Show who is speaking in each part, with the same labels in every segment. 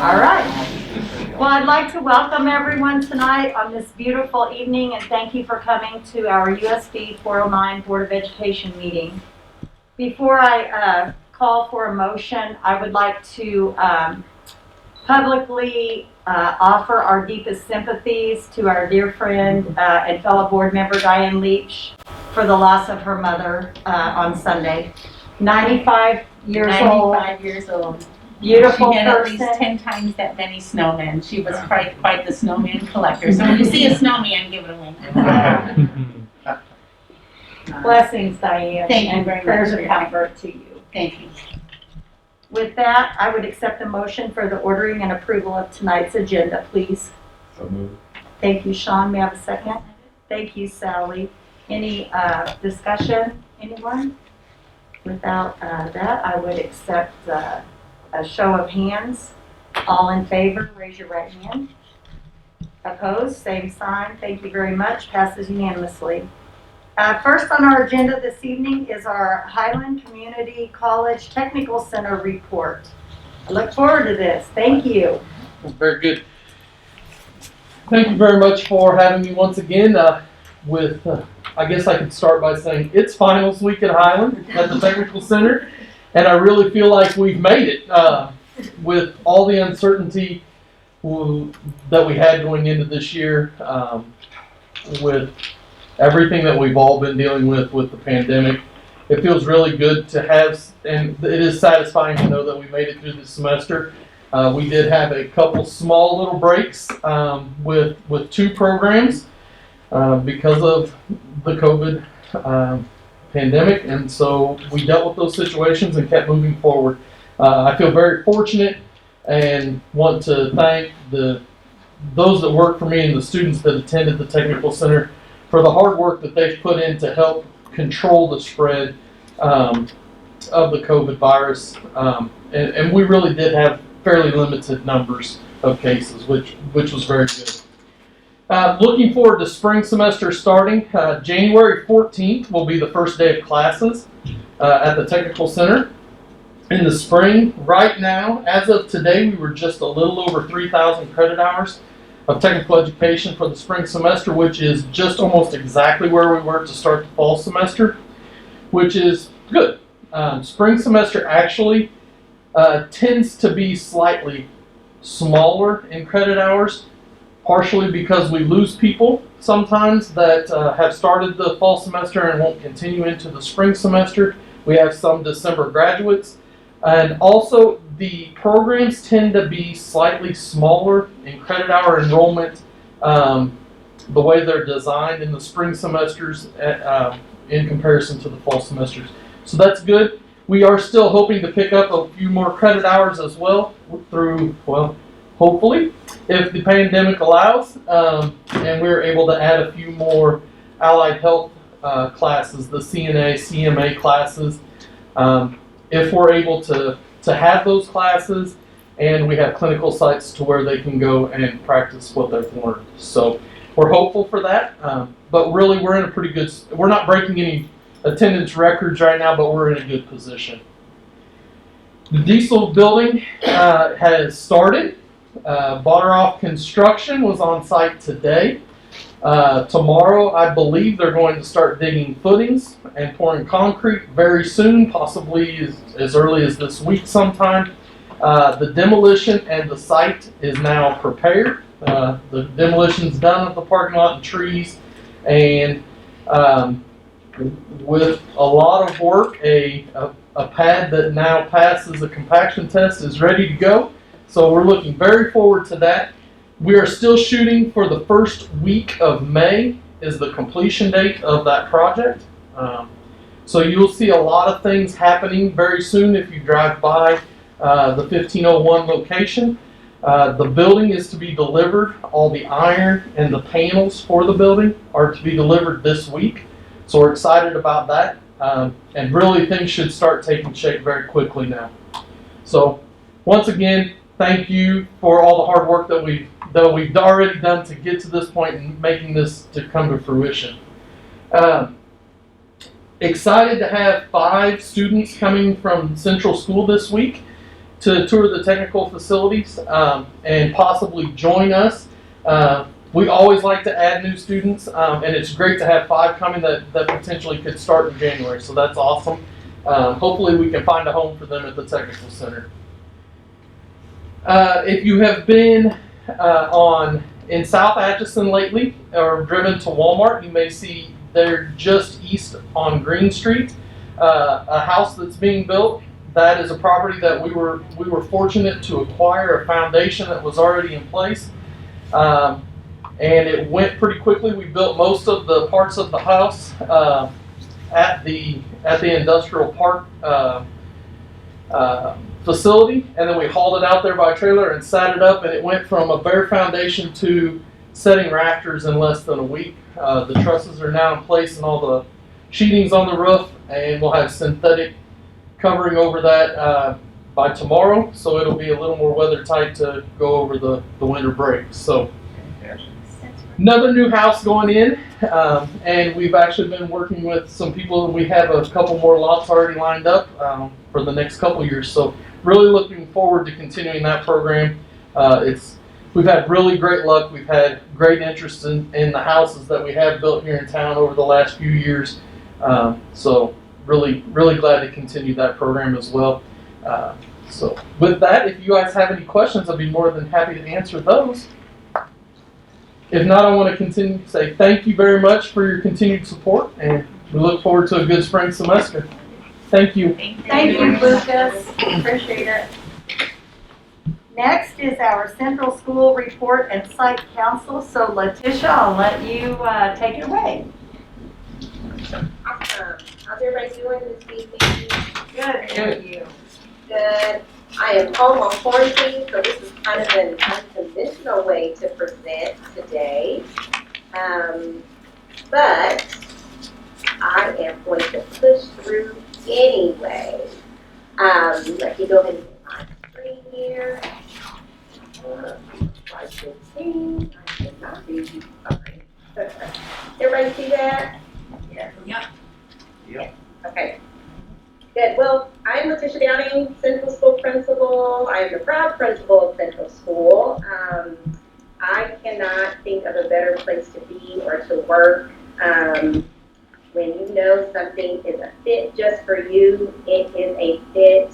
Speaker 1: All right. Well, I'd like to welcome everyone tonight on this beautiful evening, and thank you for coming to our USD 409 Board of Education meeting. Before I call for a motion, I would like to publicly offer our deepest sympathies to our dear friend and fellow board member Diane Leach for the loss of her mother on Sunday. 95 years old.
Speaker 2: 95 years old.
Speaker 1: Beautiful
Speaker 2: She had
Speaker 1: person.
Speaker 2: at least 10 times that many snowmen. She was quite the snowman collector. So when you see a snowman, give it a wink.
Speaker 1: Blessings, Diane.
Speaker 2: Thank you
Speaker 1: and
Speaker 2: very much
Speaker 1: prayers
Speaker 2: for
Speaker 1: of
Speaker 2: your
Speaker 1: comfort to you.
Speaker 2: Thank you.
Speaker 1: With that, I would accept a motion for the ordering and approval of tonight's agenda, please.
Speaker 3: So moved.
Speaker 1: Thank you, Sean. May I have a second? Thank you, Sally. Any discussion? Anyone? Without that, I would accept a show of hands. All in favor, raise your right hand. Opposed, same sign. Thank you very much. Passes unanimously. First on our agenda this evening is our Highland Community College Technical Center report. I look forward to this. Thank you.
Speaker 4: Very good. Thank you very much for having me once again. I guess I could start by saying it's finals week at Highland at the Technical Center, and I really feel like we've made it with all the uncertainty that we had going into this year, with everything that we've all been dealing with the pandemic. It feels really good to have, and it is satisfying to know that we made it through this semester. We did have a couple small little breaks with two programs because of the COVID pandemic, and so we dealt with those situations and kept moving forward. I feel very fortunate and want to thank those that work for me and the students that attended the Technical Center for the hard work that they've put in to help control the spread of the COVID virus. And we really did have fairly limited numbers of cases, which was very good. Looking forward to spring semester starting. January 14th will be the first day of classes at the Technical Center. In the spring, right now, as of today, we were just a little over 3,000 credit hours of technical education for the spring semester, which is just almost exactly where we were to start the fall semester, which is good. Spring semester actually tends to be slightly smaller in credit hours, partially because we lose people sometimes that have started the fall semester and won't continue into the spring semester. We have some December graduates, and also the programs tend to be slightly smaller in credit hour enrollment, the way they're designed in the spring semesters in comparison to the fall semesters. So that's good. We are still hoping to pick up a few more credit hours as well through, well, hopefully, if the pandemic allows, and we're able to add a few more allied health classes, the CNA, CMA classes. If we're able to have those classes, and we have clinical sites to where they can go and practice what they've learned. So we're hopeful for that, but really we're in a pretty good, we're not breaking any attendance records right now, but we're in a good position. The diesel building has started. Botteroff Construction was on site today. Tomorrow, I believe they're going to start digging footings and pouring concrete very soon, possibly as early as this week sometime. The demolition and the site is now prepared. The demolition's done of the parking lot and trees, and with a lot of work, a pad that now passes a compaction test is ready to go. So we're looking very forward to that. We are still shooting for the first week of May is the completion date of that project. So you'll see a lot of things happening very soon if you drive by the 1501 location. The building is to be delivered. All the iron and the panels for the building are to be delivered this week. So we're excited about that. And really things should start taking shape very quickly now. So once again, thank you for all the hard work that we've already done to get to this point and making this to come to fruition. Excited to have 5 students coming from Central School this week to tour the technical facilities and possibly join us. We always like to add new students, and it's great to have 5 coming that potentially could start in January, so that's awesome. Hopefully we can find a home for them at the Technical Center. If you have been in South Atchison lately or driven to Walmart, you may see they're just east on Green Street, a house that's being built. That is a property that we were fortunate to acquire a foundation that was already in place. And it went pretty quickly. We built most of the parts of the house at the industrial park facility, and then we hauled it out there by trailer and sat it up, and it went from a bare foundation to setting rafters in less than a week. The trusses are now in place and all the sheeting's on the roof, and we'll have synthetic covering over that by tomorrow, so it'll be a little more weather tight to go over the winter break. So another new house going in, and we've actually been working with some people, and we have a couple more lots already lined up for the next couple years. So really looking forward to continuing that program. We've had really great luck. We've had great interest in the houses that we have built here in town over the last few years. So really glad to continue that program as well. So with that, if you guys have any questions, I'd be more than happy to answer those. If not, I want to continue to say thank you very much for your continued support, and we look forward to a good spring semester. Thank you.
Speaker 1: Thank you, Lucas. Appreciate it. Next is our Central School Report and Site Council. So Letitia, I'll let you take it away.
Speaker 3: Awesome. How's everybody doing this evening?
Speaker 1: Good, thank you.
Speaker 3: Good. I am home on quarantine, so this is kind of an unconventional way to present today. But I am going to push through anyway. Let me go ahead and get my screen here. Slide 15. I cannot read you. Sorry. Everybody see that?
Speaker 1: Yeah.
Speaker 3: Okay. Good. Well, I am Letitia Downing, Central School Principal. I am the proud principal of Central School. I cannot think of a better place to be or to work. When you know something is a fit just for you, it is a fit.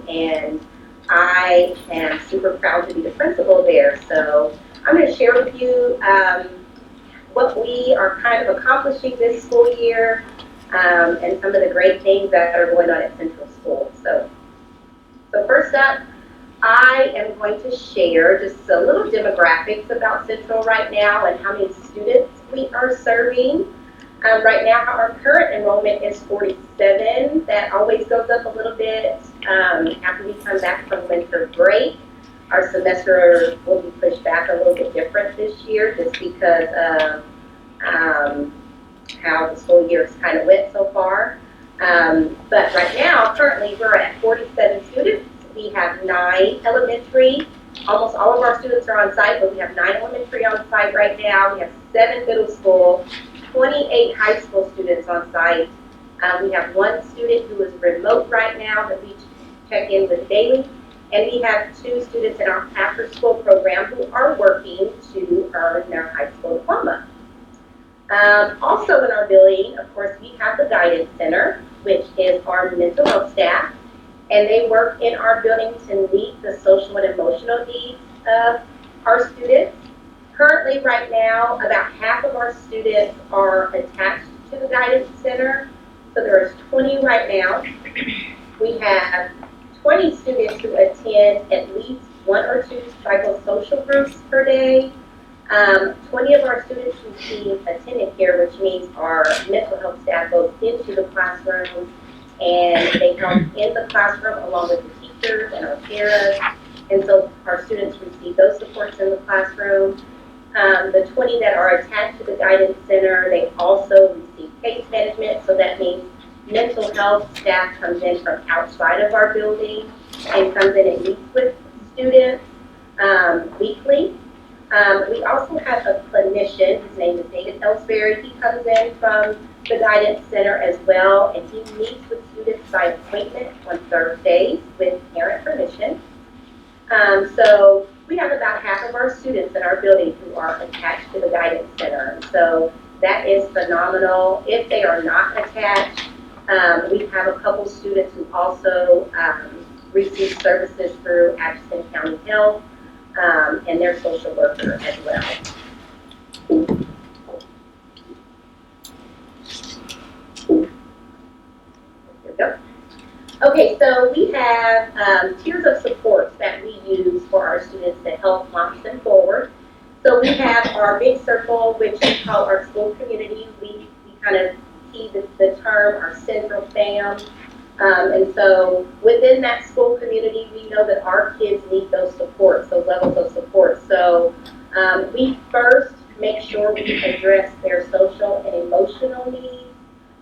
Speaker 3: And I am super proud to be the principal there. So I'm going to share with you what we are kind of accomplishing this school year. And some of the great things that are going on at Central School. So first up, I am going to share just a little demographics about Central right now and how many students we are serving. Right now, our current enrollment is 47. That always goes up a little bit after we come back from winter break. Our semester will be pushed back a little bit different this year just because of how the school year has kind of went so far. But right now, currently, we're at 47 students. We have 9 elementary. Almost all of our students are on site, but we have 9 elementary on site right now. We have 7 middle school, 28 high school students on site. We have 1 student who is remote right now that we check in with daily. And we have 2 students in our after-school program who are working to earn their high school diploma. Also in our building, of course, we have the Guidance Center, which is our mental health staff, and they work in our building to meet the social and emotional needs of our students. Currently, right now, about half of our students are attached to the Guidance Center, so there's 20 right now. We have 20 students who attend at least 1 or 2 psychosocial groups per day. 20 of our students receive attendant care, which means our mental health staff goes into the classroom and they help in the classroom along with the teachers and our paras. And so our students receive those supports in the classroom. The 20 that are attached to the Guidance Center, they also receive case management. So that means mental health staff comes in from outside of our building and comes in and meets with students weekly. We also have a clinician, his name is David Ellsbury. He comes in from the Guidance Center as well, and he meets with students by appointment on Thursdays with parent permission. So we have about half of our students in our building who are attached to the Guidance Center. So that is phenomenal. If they are not attached, we have a couple students who also receive services through Atchison County Health and their social worker as well. Here we go. Okay, so we have tiers of supports that we use for our students to help launch them forward. So we have our big circle, which we call our school community. We kind of see the term our central fam. And so within that school community, we know that our kids need those supports, those levels of support. So we first make sure we address their social and emotional needs,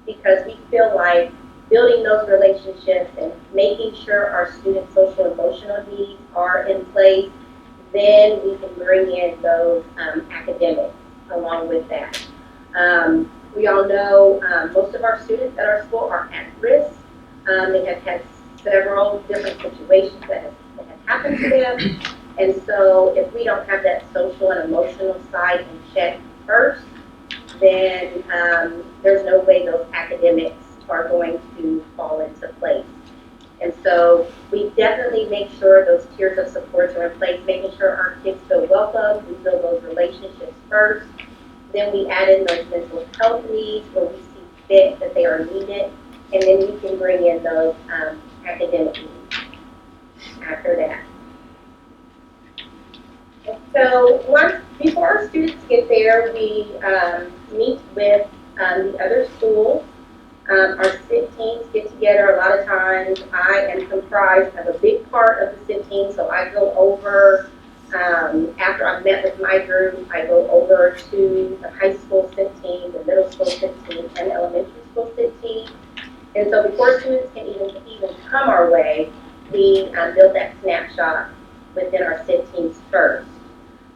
Speaker 3: because we feel like building those relationships and making sure our students' social and emotional needs are in place, then we can bring in those academics along with that. We all know most of our students at our school are at risk. They have had several different situations that have happened to them. And so if we don't have that social and emotional side in check first, then there's no way those academics are going to fall into place. And so we definitely make sure those tiers of supports are in place, making sure our kids feel welcome. We build those relationships first. Then we add in those mental health needs where we see fit that they are needed. And then we can bring in those academic needs after that. And so before our students get there, we meet with the other schools. Our SIT teams get together. A lot of times I am comprised of a big part of the SIT team, so I go over, after I've met with my group, I go over to the high school SIT team, the middle school SIT team, and the elementary school SIT team. And so before students can even come our way, we build that snapshot within our SIT teams first.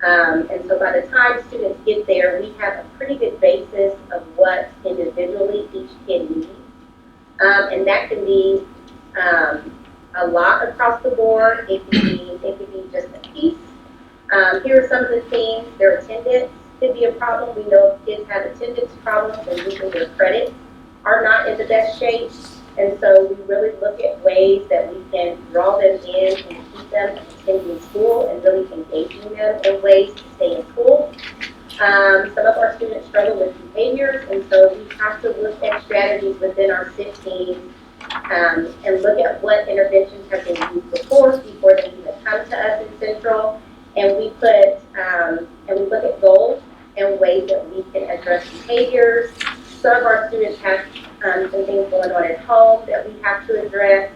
Speaker 3: And so by the time students get there, we have a pretty good basis of what individually each kid needs. And that can be a lot across the board. It could be just a piece. Here are some of the things. Their attendance could be a problem. We know if kids have attendance problems and losing their credits are not in the best shape. And so we really look at ways that we can draw them in and keep them attending school and really engaging them in ways to stay in school. Some of our students struggle with behaviors, and so we have to look at strategies within our SIT teams and look at what interventions have been used before they even come to us in Central. And we look at goals and ways that we can address behaviors. Some of our students have some things going on at home that we have to address.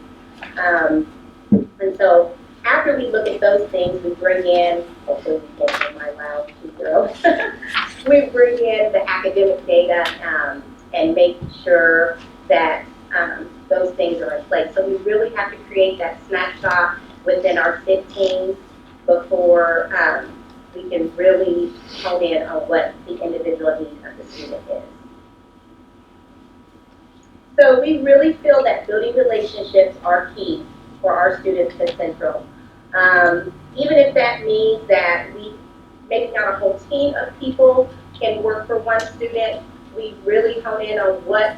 Speaker 3: And so after we look at those things, we bring in, hopefully we can't hear my loud 2-0, we bring in the academic data and make sure that those things are in place. So we really have to create that snapshot within our SIT teams before we can really hone in on what the individual needs of the student is. So we really feel that building relationships are key for our students at Central. Even if that means that we maybe not a whole team of people can work for one student, we really hone in on what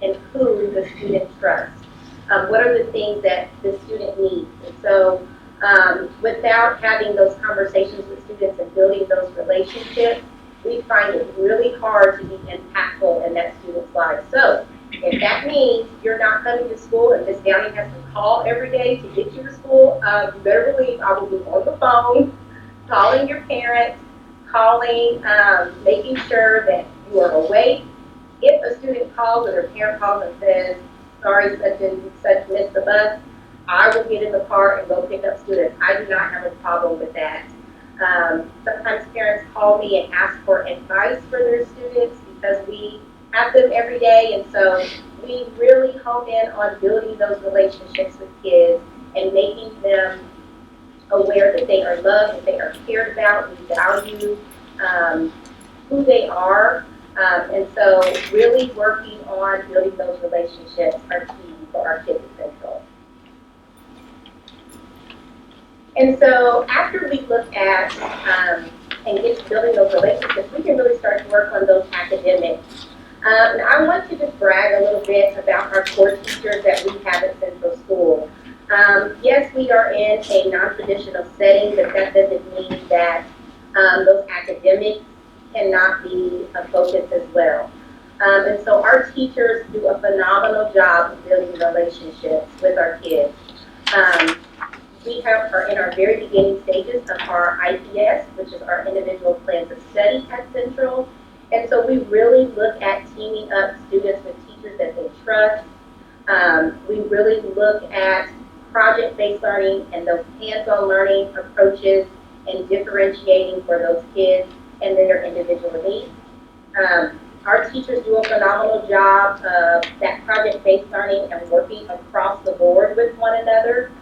Speaker 3: and who the student trusts. What are the things that the student needs? And so without having those conversations with students and building those relationships, we find it really hard to be impactful in that student's life. So if that means you're not coming to school and Ms. Downing has to call every day to get you to school, you better believe I will be on the phone, calling your parents, making sure that you are awake. If a student calls or their parent calls and says, sorry, such and such missed the bus, I will get in the car and go pick up students. I do not have a problem with that. Sometimes parents call me and ask for advice for their students because we have them every day, and so we really hone in on building those relationships with kids and making them aware that they are loved, that they are cared about, we value who they are, And so really working on building those relationships are key for our kids at Central. And so after we look at and get to building those relationships, we can really start to work on those academics. And I want to just brag a little bit about our core teachers that we have at Central School. Yes, we are in a non-traditional setting, but that doesn't mean that those academics cannot be a focus as well. And so our teachers do a phenomenal job of building relationships with our kids. We are in our very beginning stages of our IPS, which is our individual plans of study at Central. And so we really look at teaming up students with teachers that they trust. We really look at project-based learning and those hands-on learning approaches and differentiating for those kids and their individual needs. Our teachers do a phenomenal job of that project-based learning and working across the board with one another.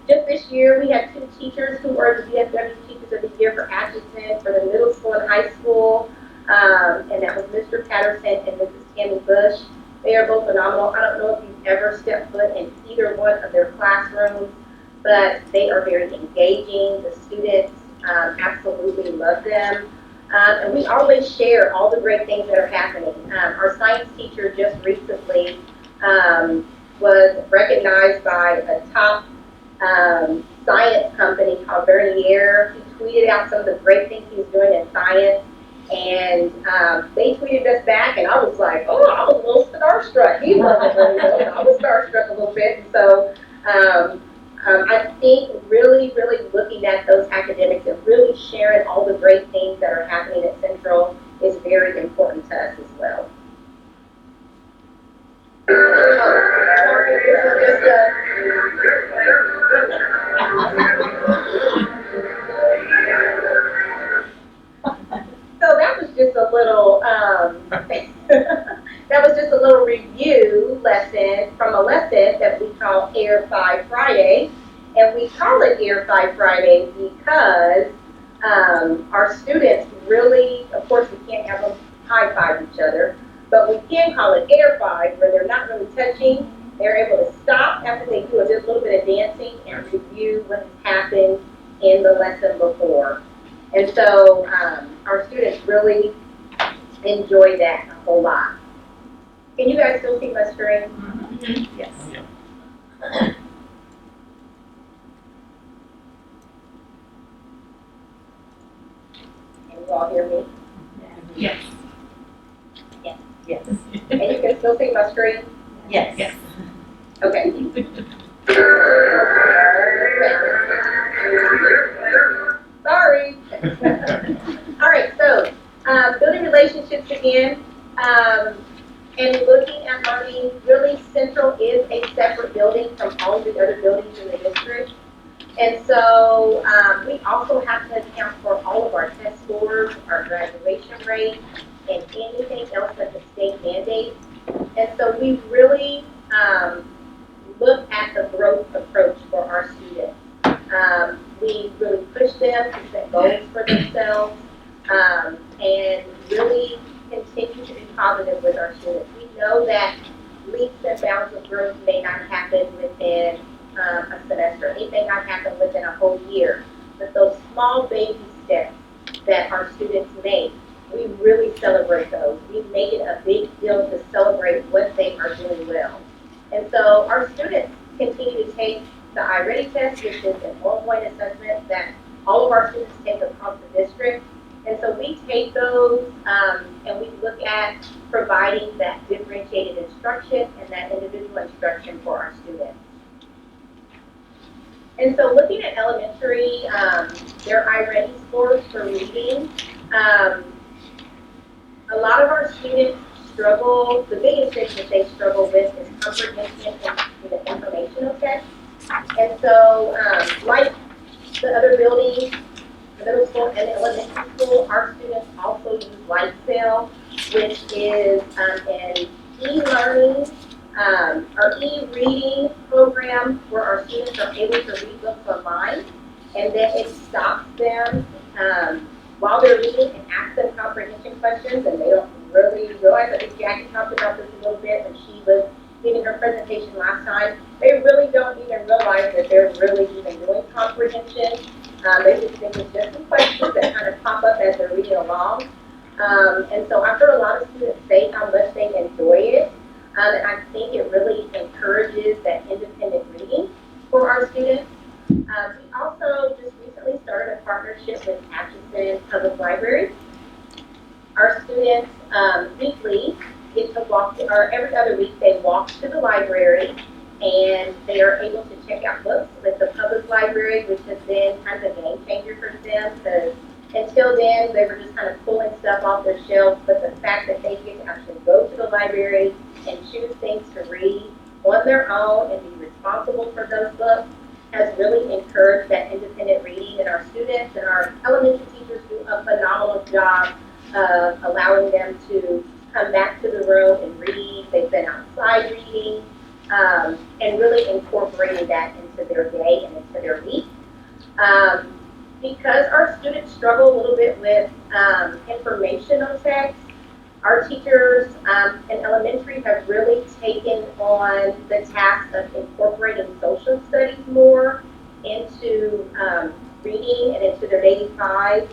Speaker 3: Just this year, we had 2 teachers who were the DFW Teachers of the Year for Atchison for the middle school and high school, and that was Mr. Patterson and Mrs. Tammy Bush. They are both phenomenal. I don't know if you've ever stepped foot in either one of their classrooms, but they are very engaging. The students absolutely love them. And we always share all the great things that are happening. Our science teacher just recently was recognized by a top science company called Vernier. He tweeted out some of the great things he's doing in science, and they tweeted us back, and I was like, oh, I was a little starstruck. He wasn't really good. I was starstruck a little bit, and so I think really looking at those academics and really sharing all the great things that are happening at Central is very important to us as well. So that was just a little that was just a little review lesson from a lesson that we call Air 5 Friday. And we call it Air 5 Friday because our students really, of course, we can't have them high five each other, but we can call it Air 5 where they're not really touching. They're able to stop after they do a little bit of dancing and review what has happened in the lesson before. And so our students really enjoy that a whole lot. Can you guys still see my screen?
Speaker 1: Mm-hmm. Yes. Can you all hear me?
Speaker 2: Yes.
Speaker 1: Yes.
Speaker 3: And you can still see my screen?
Speaker 1: Yes.
Speaker 2: Yes.
Speaker 3: Okay. Sorry. All right, so building relationships again, and looking at learning, really Central is a separate building from all the other buildings in the district. And so we also have to account for all of our test scores, our graduation rate, and anything else that the state mandates. And so we really look at the growth approach for our students. We really push them to set goals for themselves and really continue to be positive with our students. We know that leaps and bounds of growth may not happen within a semester. It may not happen within a whole year. But those small baby steps that our students make, we really celebrate those. We make it a big deal to celebrate what they are doing well. And so our students continue to take the iReady test, which is an ongoing assessment that all of our students take across the district. And so we take those and we look at providing that differentiated instruction and that individual instruction for our students. And so looking at elementary, their iReady scores for reading, a lot of our students struggle, the biggest thing that they struggle with is comprehension in the informational text. And so, like the other buildings, the middle school and the elementary school, our students also use LightSail, which is an e-learning or e-reading program where our students are able to read books online, and then it stops them while they're reading and ask them comprehension questions, and they don't really realize. I think Jackie talked about this a little bit when she was giving her presentation last time. They really don't even realize that they're really even doing comprehension. They just think it's just some questions that kind of pop up as they're reading along. And so I've heard a lot of students say how much they enjoy it. And I think it really encourages that independent reading for our students. We also just recently started a partnership with Atchison Public Library. Our students weekly get to walk, or every other week they walk to the library, and they are able to check out books with the public library, which has been kind of a game changer for them, because until then they were just kind of pulling stuff off their shelves. But the fact that they get to actually go to the library and choose things to read on their own and be responsible for those books has really encouraged that independent reading. And our students and our elementary teachers do a phenomenal job of allowing them to come back to the room and read. They've been outside reading, and really incorporating that into their day and into their week. Because our students struggle a little bit with informational text, our teachers in elementary have really taken on the task of incorporating social studies more into reading and into their daily lives.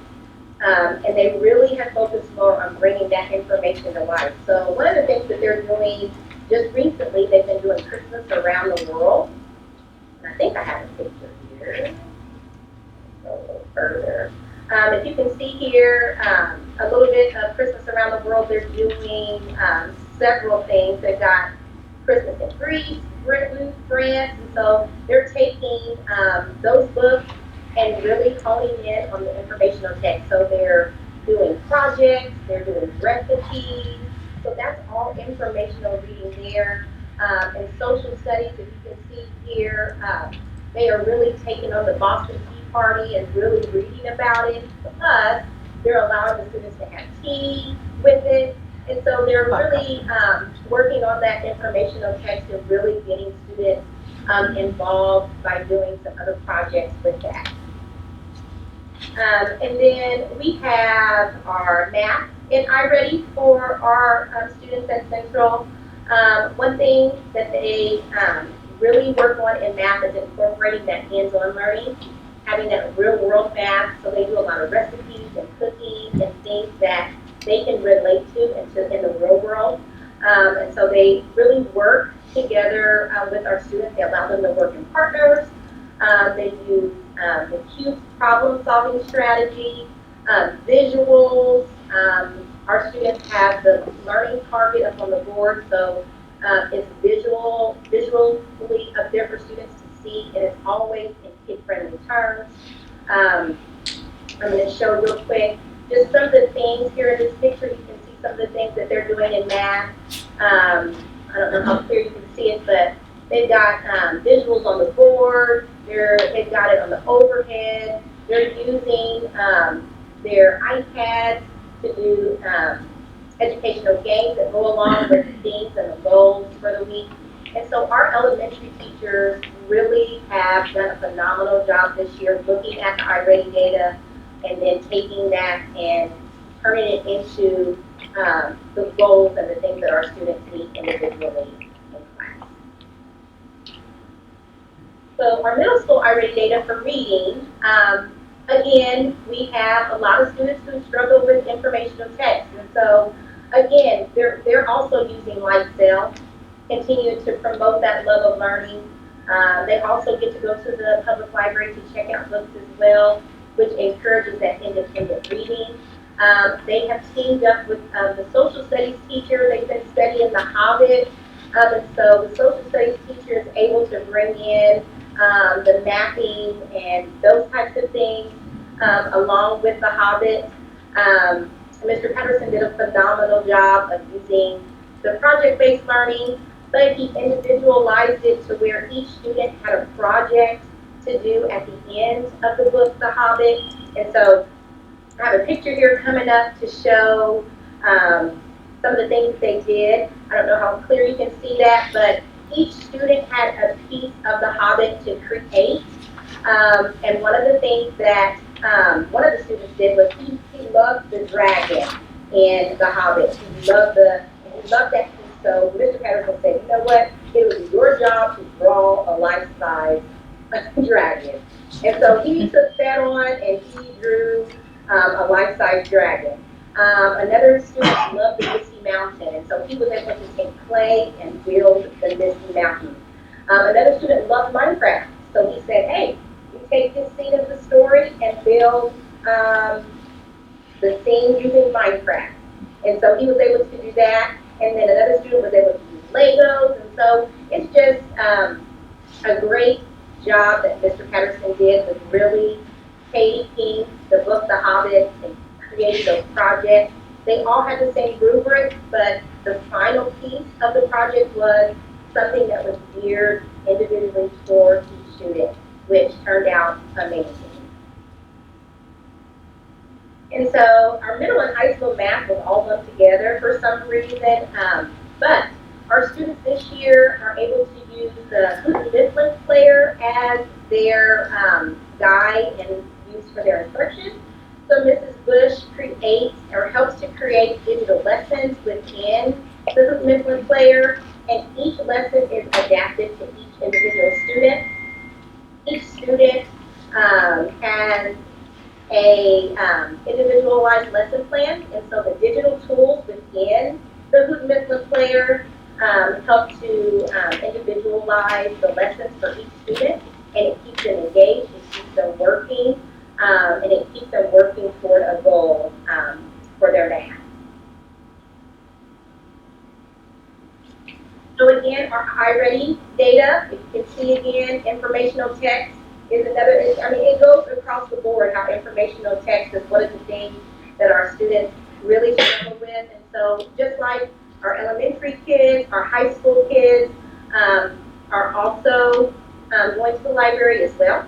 Speaker 3: And they really have focused more on bringing that information to life. So one of the things that they're doing just recently, they've been doing Christmas around the world. And I think I have a picture here. Go a little further. If you can see here, a little bit of Christmas around the world, they're doing several things. They've got Christmas in Greece, Britain, France, and so they're taking those books and really honing in on the informational text. So they're doing projects, they're doing recipes, so that's all informational reading there. And social studies, if you can see here, they are really taking on the Boston Tea Party and really reading about it. Plus, they're allowing the students to have tea with it. And so they're really working on that informational text and really getting students involved by doing some other projects with that. And then we have our math and iReady for our students at Central. One thing that they really work on in math is incorporating that hands-on learning, having that real-world math. So they do a lot of recipes and cookies and things that they can relate to in the real world. And so they really work together with our students. They allow them to work in partners. They use the cube problem-solving strategy, visuals. Our students have the learning target up on the board, so it's visually up there for students to see, and it's always in kid-friendly terms. I'm going to show real quick just some of the things here in this picture. You can see some of the things that they're doing in math. I don't know how clear you can see it, but they've got visuals on the board. They've got it on the overhead. They're using their iPads to do educational games that go along with the themes and the goals for the week. And so our elementary teachers really have done a phenomenal job this year looking at the iReady data and then taking that and turning it into the goals and the things that our students need individually in class. So our middle school iReady data for reading, again, we have a lot of students who struggle with informational text. And so, again, they're also using LightSail, continue to promote that love of learning. They also get to go to the public library to check out books as well, which encourages that independent reading. They have teamed up with the social studies teacher. They've been studying The Hobbit. And so the social studies teacher is able to bring in the mapping and those types of things along with The Hobbit. Mr. Patterson did a phenomenal job of using the project-based learning, but he individualized it to where each student had a project to do at the end of the book, The Hobbit. And so I have a picture here coming up to show some of the things that they did. I don't know how clear you can see that, but each student had a piece of The Hobbit to create. And one of the things that one of the students did was he he loved the dragon in The Hobbit. He loved that piece. So Mr. Patterson said, you know what? It was your job to draw a life-size dragon. And so he took that on and he drew a life-size dragon. Another student loved the Misty Mountain, and so he was able to take clay and build the Misty Mountain. Another student loved Minecraft, so he said, hey, you take this scene of the story and build the scene using Minecraft. And so he was able to do that, and then another student was able to use Legos, and so it's just a great job that Mr. Patterson did with really taking the book The Hobbit and creating those projects. They all had the same rubric, but the final piece of the project was something that was geared individually for each student, which turned out amazing. And so our middle and high school math was all lumped together for some reason, but our students this year are able to use the Houghton Mifflin player as their guide and used for their instruction. So Mrs. Bush creates or helps to create digital lessons within the Houghton Mifflin player, and each lesson is adapted to each individual student. Each student has a individualized lesson plan, and so the digital tools within the Houghton Mifflin player help to individualize the lessons for each student, and it keeps them engaged, it keeps them working, and it keeps them working toward a goal for their math. So again, our iReady data, if you can see again, informational text is another, I mean, it goes across the board how informational text is one of the things that our students really struggle with. And so just like our elementary kids, our high school kids are also going to the library as well.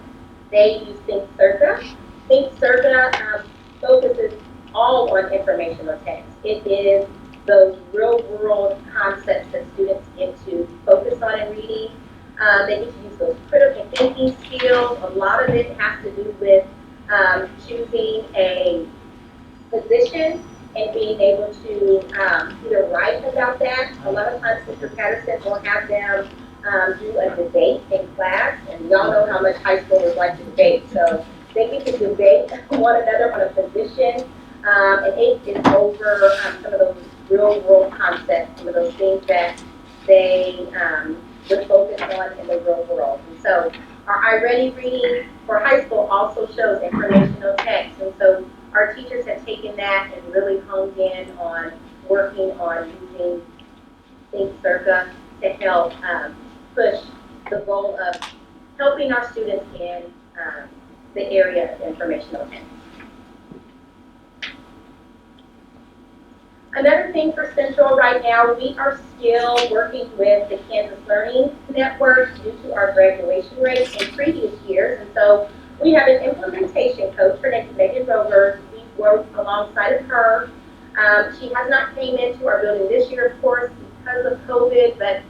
Speaker 3: They use Think Circa. Think Circa focuses all on informational text. It is those real world concepts that students get to focus on in reading. They need to use those critical thinking skills. A lot of it has to do with choosing a position and being able to either write about that. A lot of times Mr. Patterson will have them do a debate in class, and y'all know how much high schoolers like to debate. So they get to debate one another on a position, and it is over some of those real world concepts, some of those things that they would focus on in the real world. And so our iReady reading for high school also shows informational text, and so our teachers have taken that and really honed in on working on using Think Circa to help push the goal of helping our students in the area of informational text. Another thing for Central right now, we are still working with the Kansas Learning Network due to our graduation rate in previous years. And so we have an implementation coach, her name is Megan Rovers. We work alongside of her. She has not came into our building this year, of course, because of COVID, but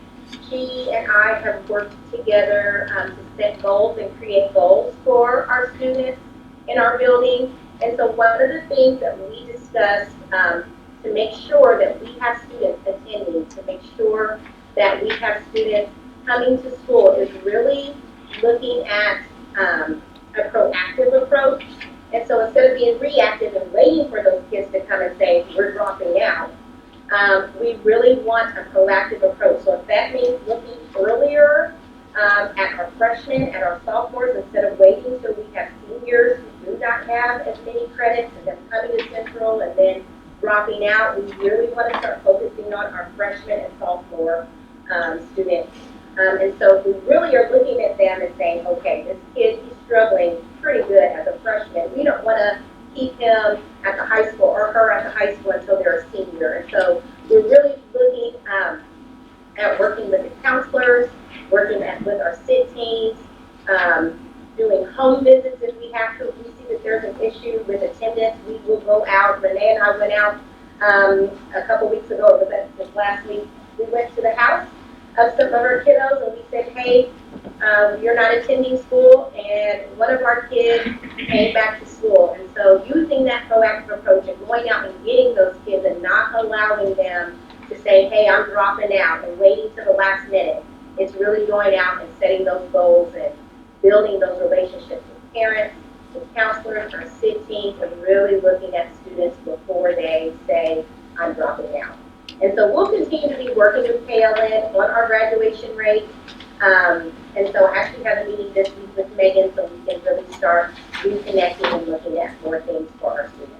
Speaker 3: she and I have worked together to set goals and create goals for our students in our building. And so one of the things that we discussed to make sure that we have students attending, to make sure that we have students coming to school is really looking at a proactive approach. And so instead of being reactive and waiting for those kids to come and say, we're dropping out, we really want a proactive approach. So if that means looking earlier at our freshmen, at our sophomores, instead of waiting till we have seniors who do not have as many credits and them coming to Central and then dropping out, we really want to start focusing on our freshman and sophomore students. And so we really are looking at them and saying, okay, this kid, he's struggling pretty good as a freshman. We don't want to keep him at the high school or her at the high school until they're a senior. And so we're really looking at working with the counselors, working with our SIT teams, doing home visits if we have to. If we see that there's an issue with attendance, we will go out. Renee and I went out a couple weeks ago, or was that just last week? We went to the house of some of our kiddos and we said, hey, you're not attending school, and one of our kids came back to school. And so using that proactive approach and going out and getting those kids and not allowing them to say, hey, I'm dropping out and waiting till the last minute. It's really going out and setting those goals and building those relationships with parents, with counselors, our SID teams, and really looking at students before they say, I'm dropping out. And so we'll continue to be working with KLN on our graduation rate. And so I actually have a meeting this week with Megan so we can really start reconnecting and looking at more things for our students.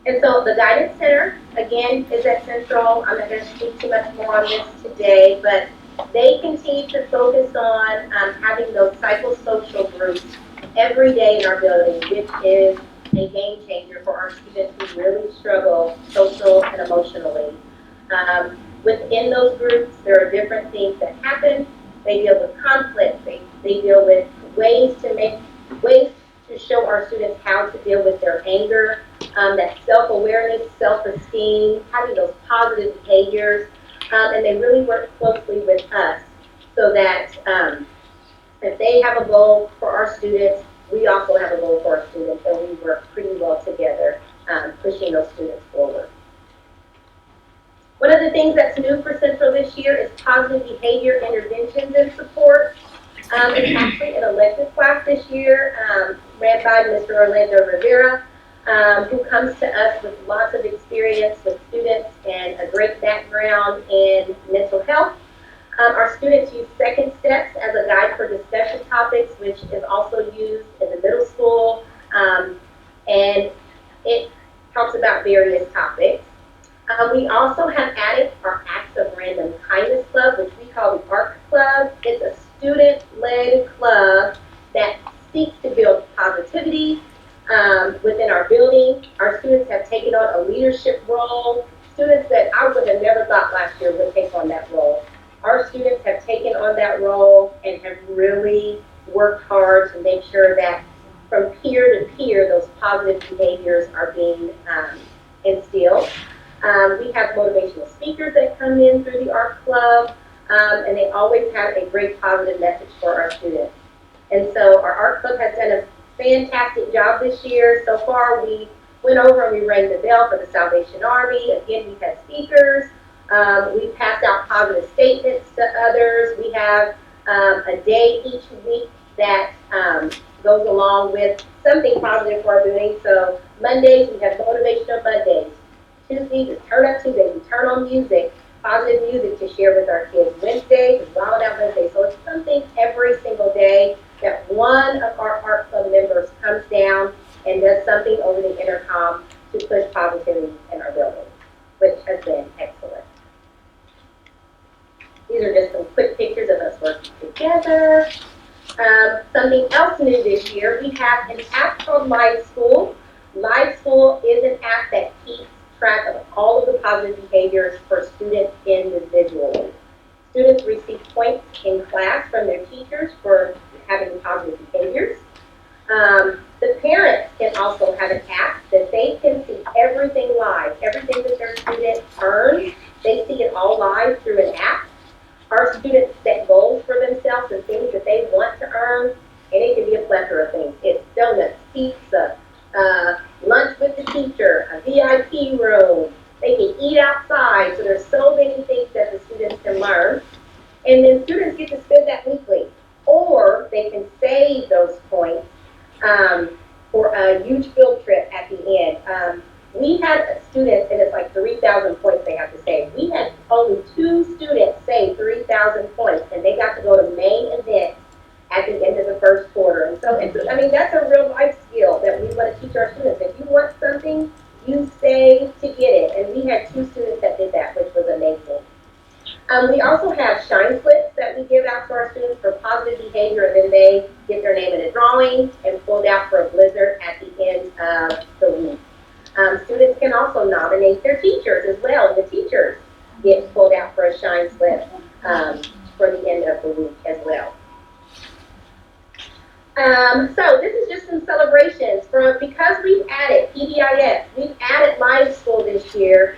Speaker 3: And so the Guidance Center, again, is at Central. I'm not going to speak too much more on this today, but they continue to focus on having those psychosocial groups every day in our building, which is a game changer for our students who really struggle social and emotionally. Within those groups, there are different things that happen. They deal with conflict. They deal with ways to show our students how to deal with their anger, that self-awareness, self-esteem, having those positive behaviors, and they really work closely with us so that if they have a goal for our students, we also have a goal for our students, and we work pretty well together, pushing those students forward. One of the things that's new for Central this year is positive behavior interventions and support. It's actually an elective class this year, ran by Mr. Orlando Rivera, who comes to us with lots of experience with students and a great background in mental health. Our students use Second Steps as a guide for discussion topics, which is also used in the middle school, and it talks about various topics. We also have added our Acts of Random Kindness Club, which we call the ARC Club. It's a student-led club that seeks to build positivity within our building. Our students have taken on a leadership role, students that I would have never thought last year would take on that role. Our students have taken on that role and have really worked hard to make sure that from peer to peer, those positive behaviors are being instilled. We have motivational speakers that come in through the ARC Club, and they always have a great positive message for our students. And so our ARC Club has done a fantastic job this year. So far, we went over and we rang the bell for the Salvation Army. Again, we had speakers. We passed out positive statements to others. We have a day each week that goes along with something positive for our doing. So Mondays, we have Motivational Mondays. Tuesdays is Turn Up Tuesday. We turn on music, positive music to share with our kids. Wednesdays is Wild Out Wednesday. So it's something every single day that one of our ARC Club members comes down and does something over the intercom to push positivity in our building, which has been excellent. These are just some quick pictures of us working together. Something else new this year, we have an app called Live School. Live School is an app that keeps track of all of the positive behaviors for students individually. Students receive points in class from their teachers for having positive behaviors. The parents can also have an app that they can see everything live. Everything that their student earns, they see it all live through an app. Our students set goals for themselves and things that they want to earn, and it can be a plethora of things. It's donuts, pizza, lunch with the teacher, a VIP room. They can eat outside, so there's so many things that the students can learn. And then students get to spend that weekly. Or they can save those points for a huge field trip at the end. We had students, and it's like 3,000 points they have to save. We had only 2 students save 3,000 points, and they got to go to main events at the end of the first quarter. And so, that's a real life skill that we want to teach our students. If you want something, you save to get it. And we had 2 students that did that, which was amazing. We also have shine slips that we give out to our students for positive behavior, and then they get their name in a drawing and pulled out for a blizzard at the end of the week. Students can also nominate their teachers as well. The teachers get pulled out for a shine slip for the end of the week as well. So this is just some celebrations because we've added PBIS, we've added Live School this year.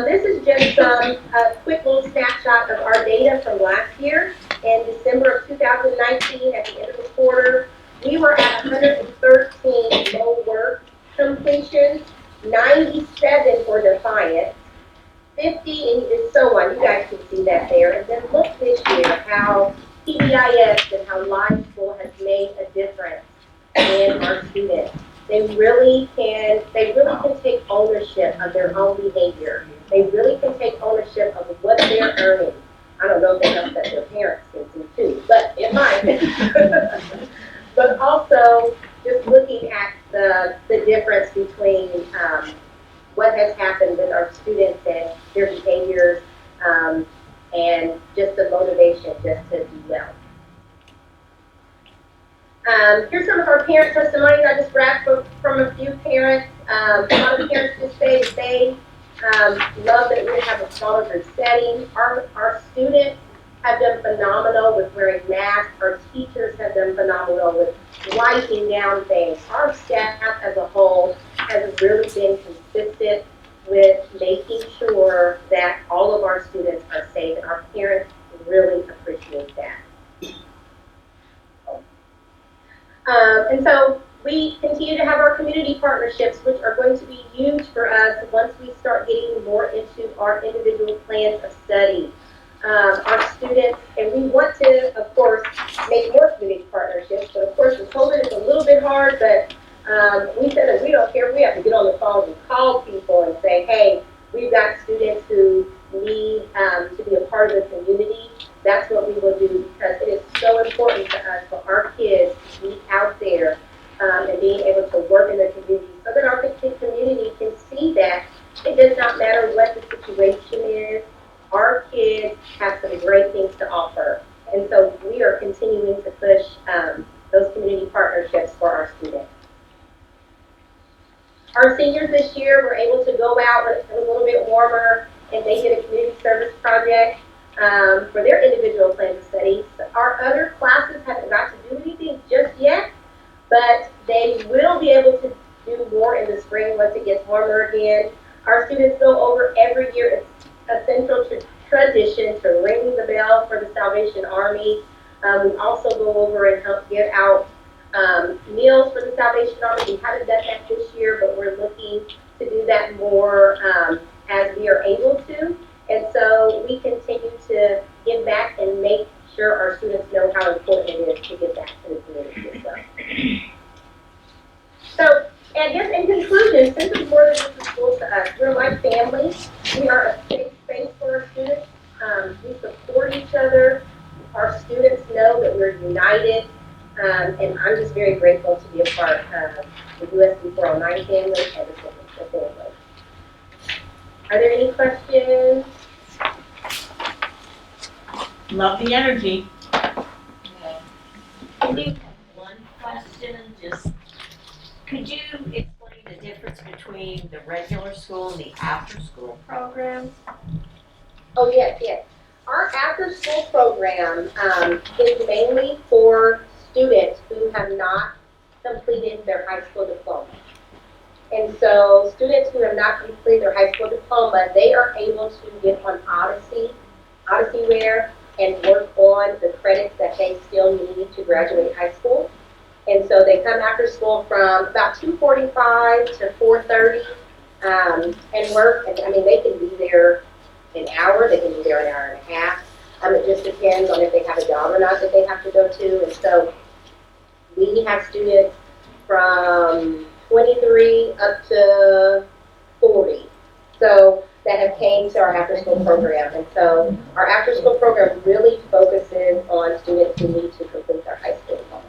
Speaker 3: This is just a quick little snapshot of our data from last year. In December of 2019, at the end of the quarter, we were at 110 applications, 97 for defiance, 50 and so on. You guys can see that there. And then look this year how PBIS and how Live School has made a difference in our students. They really can take ownership of their own behavior. They really can take ownership of what they're earning. I don't know if they know that their parents can see too, but it might. But also just looking at the difference between what has happened with our students and their behaviors and just the motivation just to do well. Here's some of our parent testimonies. I just grabbed from a few parents. A lot of parents just say that they love that we have a smaller group setting. Our students have done phenomenal with wearing masks. Our teachers have done phenomenal with writing down things. Our staff as a whole has really been consistent with making sure that all of our students are safe, and our parents really appreciate that. And so we continue to have our community partnerships, which are going to be huge for us once we start getting more into our individual plans of study. Our students, and we want to, of course, make more community partnerships, but of course with COVID it's a little bit hard, but we said that we don't care if we have to get on the phone and call people and say, hey, we've got students who need to be a part of the community. That's what we will do, because it is so important to us for our kids to be out there and being able to work in the community so that our community can see that it does not matter what the situation is. Our kids have some great things to offer. And so we are continuing to push those community partnerships for our students. Our seniors this year were able to go out when it was a little bit warmer, and they did a community service project for their individual plans of study. Our other classes haven't got to do anything just yet, but they will be able to do more in the spring once it gets warmer again. Our students go over every year. It's a central tradition to ring the bell for the Salvation Army. We also go over and help give out meals for the Salvation Army. We haven't done that this year, but we're looking to do that more as we are able to. And so we continue to give back and make sure our students know how important it is to give back to the community as well. So, and just in conclusion, since it's more than just a school to us, we're like family. We are a safe space for our students. We support each other. Our students know that we're united. And I'm just very grateful to be a part of the USD 409 family and the family. Are there any questions?
Speaker 2: Love the energy.
Speaker 5: I do have one question, just, could you explain the difference between the regular school and the after-school programs?
Speaker 3: Oh, yes. Our after-school program is mainly for students who have not completed their high school diploma. And so students who have not completed their high school diploma, they are able to get on Odyssey-ware, and work on the credits that they still need to graduate high school. And so they come after school from about 2:45 to 4:30 and work. And I mean, they can be there an hour, they can be there an hour and a half. It just depends on if they have a job or not that they have to go to. And so we have students from 23 up to 40. So that have came to our after-school program. And so our after-school program really focuses on students who need to complete their high school diploma.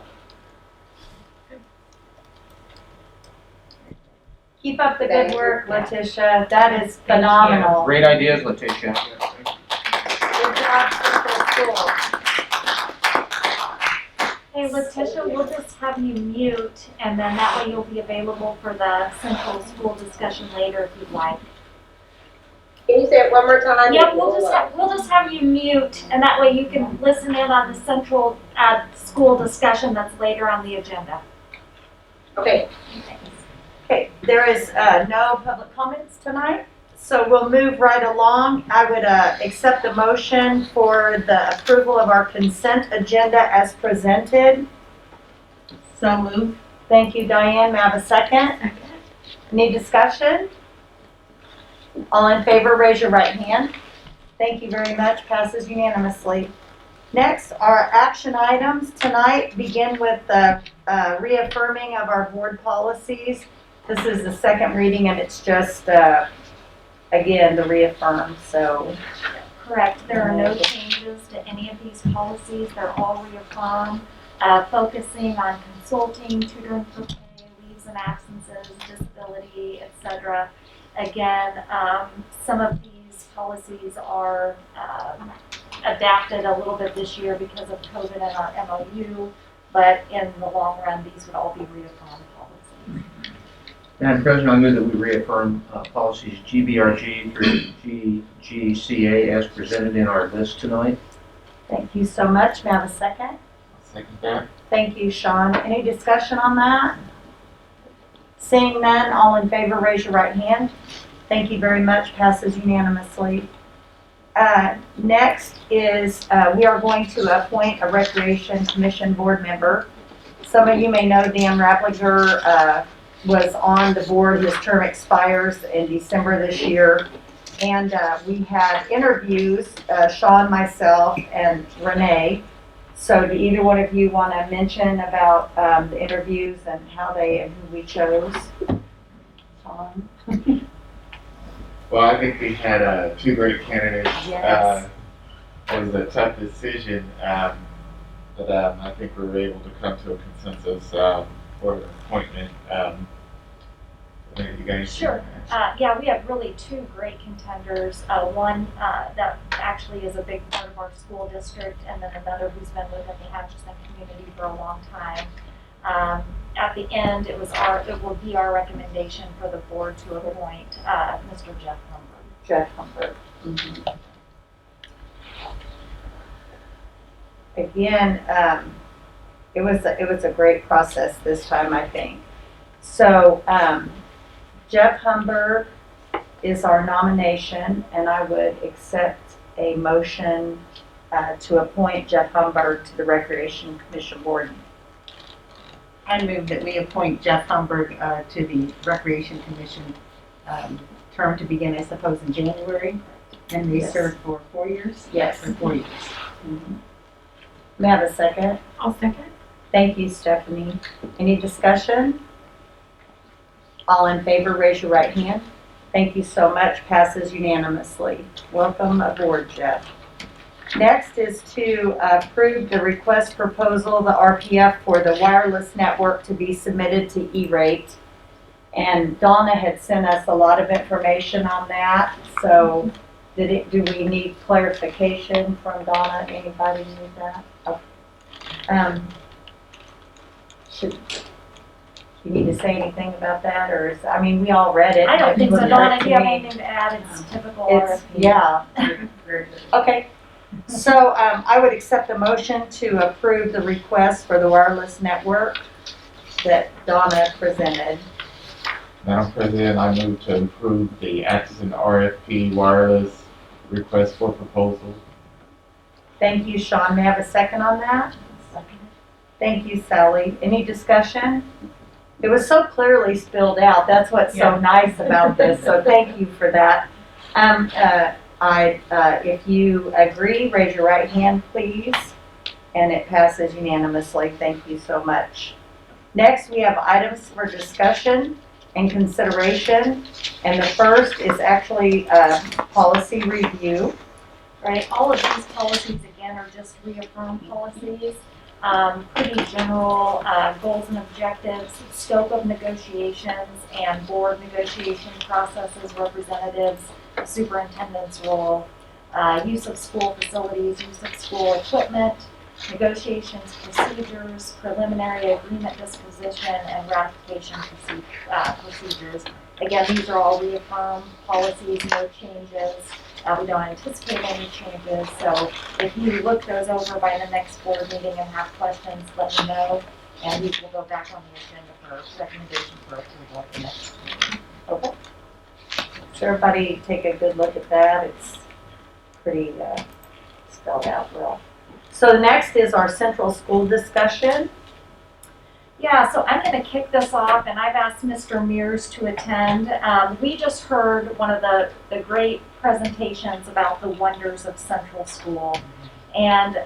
Speaker 1: Keep up the good work, Letitia. That is phenomenal.
Speaker 6: Great ideas, Letitia.
Speaker 1: Good job, Central School.
Speaker 7: Hey, Letitia, we'll just have you mute, and then that way you'll be available for the central school discussion later if you'd like.
Speaker 3: Can you say it one more time?
Speaker 7: Yeah, we'll just have you mute, and that way you can listen in on the central school discussion that's later on the agenda.
Speaker 3: Okay.
Speaker 1: Okay, there is no public comments tonight, so we'll move right along. I would accept the motion for the approval of our consent agenda as presented.
Speaker 2: So moved.
Speaker 1: Thank you, Diane. May I have a second? Any discussion? All in favor, raise your right hand. Thank you very much. Passes unanimously. Next, our action items tonight begin with the reaffirming of our board policies. This is the second reading, and it's just, again, the reaffirm, so.
Speaker 7: Correct, there are no changes to any of these policies, they're all reaffirmed, focusing on consulting, tutoring for pay, leaves and absences, disability, etc. Again, some of these policies are adapted a little bit this year because of COVID and our MOU, but in the long run, these would all be reaffirmed policies.
Speaker 6: Madam President, I move that we reaffirm policies GBRG through GGCA as presented in our list tonight.
Speaker 1: Thank you so much. May I have a second?
Speaker 8: Second that.
Speaker 1: Thank you, Sean. Any discussion on that? Seeing none, all in favor, raise your right hand. Thank you very much. Passes unanimously. Next is we are going to appoint a Recreation Commission board member. Some of you may know Dan Rapplinger was on the board. His term expires in December this year. And we had interviews, Sean, myself, and Renee. So do either one of you want to mention about the interviews and how they and who we chose? Sean?
Speaker 8: Well, I think we had two great candidates.
Speaker 1: Yes.
Speaker 8: It was a tough decision, but I think we were able to come to a consensus for the appointment. You guys
Speaker 7: Sure. Yeah, we have really two great contenders. One that actually is a big part of our school district, and then another who's been within the Atchison community for a long time. At the end, it will be our recommendation for the board to appoint Mr. Jeff Humbert.
Speaker 1: Jeff Humbert. Mm-hmm. Again, it was a great process this time, I think. So Jeff Humbert is our nomination, and I would accept a motion to appoint Jeff Humbert to the Recreation Commission Board.
Speaker 2: I move that we appoint Jeff Humbert to the Recreation Commission term to begin, I suppose, in January. And they
Speaker 1: Yes.
Speaker 2: serve for 4 years?
Speaker 1: Yes.
Speaker 2: For 4 years.
Speaker 1: Mm-hmm. May I have a second?
Speaker 5: I'll second.
Speaker 1: Thank you, Stephanie. Any discussion? All in favor, raise your right hand. Thank you so much. Passes unanimously. Welcome aboard, Jeff. Next is to approve the request proposal, the RPF, for the wireless network to be submitted to E-rate. And Donna had sent us a lot of information on that. So do we need clarification from Donna? Anybody need that? Okay. Should you need to say anything about that, or is, I mean, we all read it.
Speaker 7: I don't think so,
Speaker 1: It
Speaker 7: Donna, if
Speaker 1: looked
Speaker 7: you have
Speaker 1: to me-
Speaker 7: anything to add, it's typical
Speaker 1: It's,
Speaker 7: RFP.
Speaker 1: yeah. Okay, so I would accept a motion to approve the request for the wireless network that Donna presented.
Speaker 8: Madam President, I move to approve the Atchison RFP wireless request for proposal.
Speaker 1: Thank you, Sean. May I have a second on that? Thank you, Sally. Any discussion? It was so clearly spelled out. That's what's so nice about this, so thank you for that. If you agree, raise your right hand, please. And it passes unanimously. Thank you so much. Next, we have items for discussion and consideration. And the first is actually policy review.
Speaker 7: Right, all of these policies, again, are just reaffirmed policies. Pretty general goals and objectives, scope of negotiations, and board negotiation processes, representatives, superintendent's role, use of school facilities, use of school equipment, negotiations procedures, preliminary agreement disposition, and ratification procedures. Again, these are all reaffirmed policies, no changes. We don't anticipate any changes, so if you look those over by the next board meeting and have questions, let me know, and these will go back on the agenda for recommendation for approval at the next meeting.
Speaker 1: Okay. So everybody take a good look at that. It's pretty spelled out well. So next is our central school discussion.
Speaker 7: Yeah, so I'm going to kick this off, and I've asked Mr. Mears to attend. We just heard one of the great presentations about the wonders of Central School. And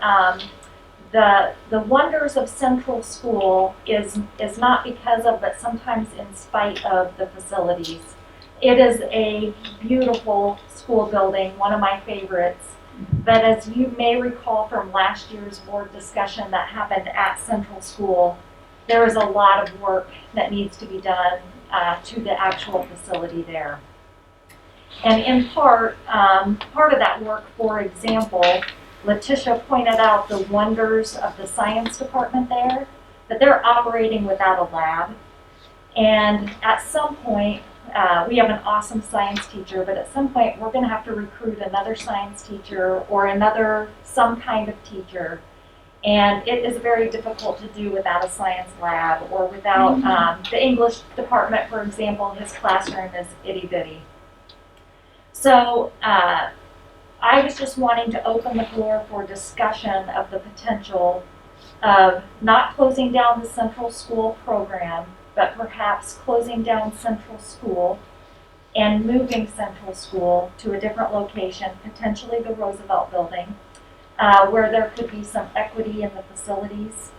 Speaker 7: the wonders of Central School is not because of, but sometimes in spite of the facilities. It is a beautiful school building, one of my favorites. But as you may recall from last year's board discussion that happened at Central School, there is a lot of work that needs to be done to the actual facility there. And in part of that work, for example, Letitia pointed out the wonders of the science department there, that they're operating without a lab. And at some point, we have an awesome science teacher, but at some point we're going to have to recruit another science teacher or some kind of teacher. And it is very difficult to do without a science lab or without the English department, for example, his classroom is itty bitty. So I was just wanting to open the floor for discussion of the potential of not closing down the Central School program, but perhaps closing down Central School and moving Central School to a different location, potentially the Roosevelt Building, where there could be some equity in the facilities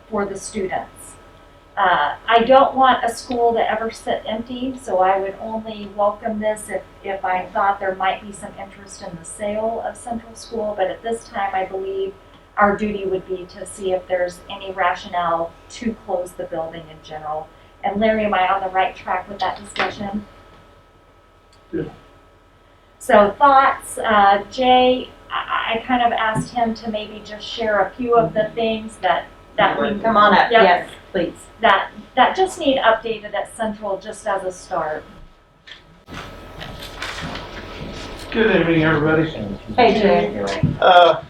Speaker 7: for the students. I don't want a school to ever sit empty, so I would only welcome this if I thought there might be some interest in the sale of Central School, but at this time I believe our duty would be to see if there's any rationale to close the building in general. And Larry, am I on the right track with that discussion?
Speaker 4: Yeah.
Speaker 7: So thoughts, Jay, I kind of asked him to maybe just share a few of the things that we
Speaker 2: Come on up,
Speaker 7: Yep.
Speaker 2: yes, please.
Speaker 7: that just need updated at Central just as a start.
Speaker 9: Good evening, everybody.
Speaker 2: Hey, Jay.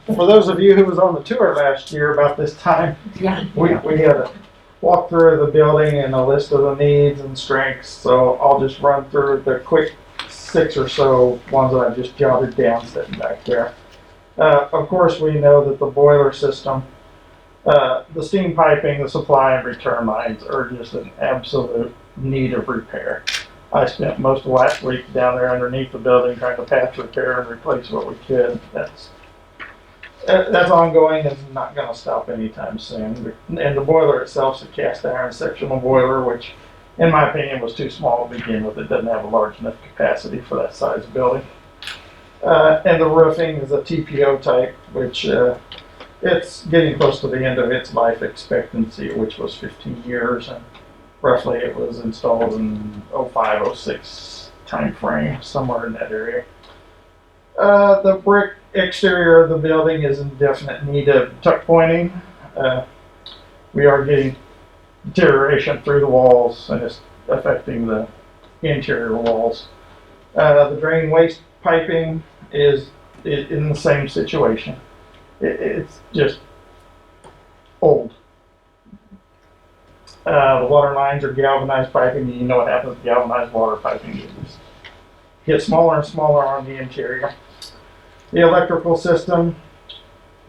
Speaker 9: For those of you who was on the tour last year about this time,
Speaker 2: Yeah.
Speaker 9: we had a walkthrough of the building and a list of the needs and strengths. So I'll just run through the quick 6 or so ones that I just jotted down sitting back there. Of course, we know that the boiler system, the steam piping, the supply and return lines are just an absolute need of repair. I spent most of last week down there underneath the building trying to patch, repair, and replace what we could. That's ongoing and not going to stop anytime soon. And the boiler itself is a cast iron sectional boiler, which, in my opinion, was too small to begin with. It doesn't have a large enough capacity for that size building. And the roofing is a TPO type, which it's getting close to the end of its life expectancy, which was 15 years. And roughly it was installed in 05, 06 time frame, somewhere in that area. The brick exterior of the building is in definite need of tuck pointing. We are getting deterioration through the walls and it's affecting the interior walls. The drain waste piping is in the same situation. It's just old. The water lines are galvanized piping. You know what happens with galvanized water piping. It just gets smaller and smaller on the interior. The electrical system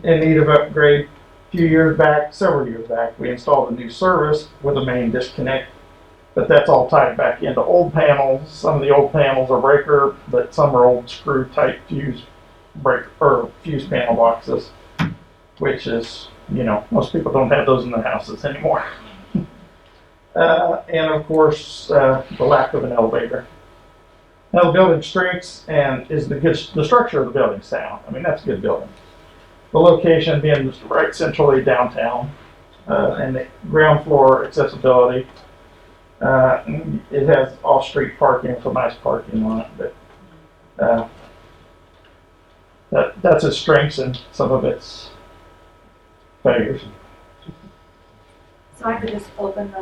Speaker 9: in need of upgrade. Several years back, we installed a new service with a main disconnect, but that's all tied back into old panels. Some of the old panels are breaker, but some are old screw type fuse panel boxes, which is, most people don't have those in their houses anymore. And of course, the lack of an elevator. Now the building strengths and the structure of the building sound. I mean, that's a good building. The location being just right centrally downtown, and the ground floor accessibility. It has off-street parking for nice parking on it, but that's its strengths and some of its failures.
Speaker 7: So I could just open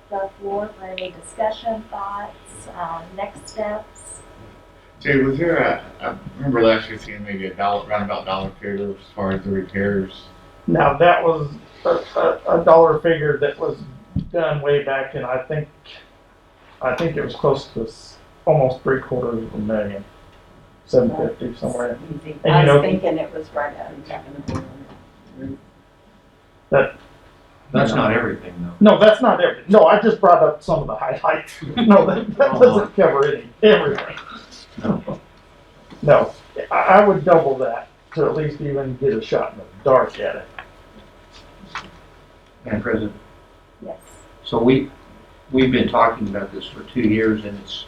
Speaker 7: the floor for any discussion, thoughts, next steps.
Speaker 8: Jay, was there I remember last year seeing maybe roundabout dollar figure as far as the repairs?
Speaker 9: Now that was a dollar figure that was done way back in, I think it was close to almost $750,000, 750 somewhere. And
Speaker 2: I was thinking it was right out in the
Speaker 6: That's not everything, though.
Speaker 9: No, that's not everything. No, I just brought up some of the highlights. No, that doesn't cover everything.
Speaker 6: No.
Speaker 9: No, I would double that to at least even get a shot in the dark at it.
Speaker 6: Madam President,
Speaker 1: Yes.
Speaker 6: so we've been talking about this for 2 years, and it's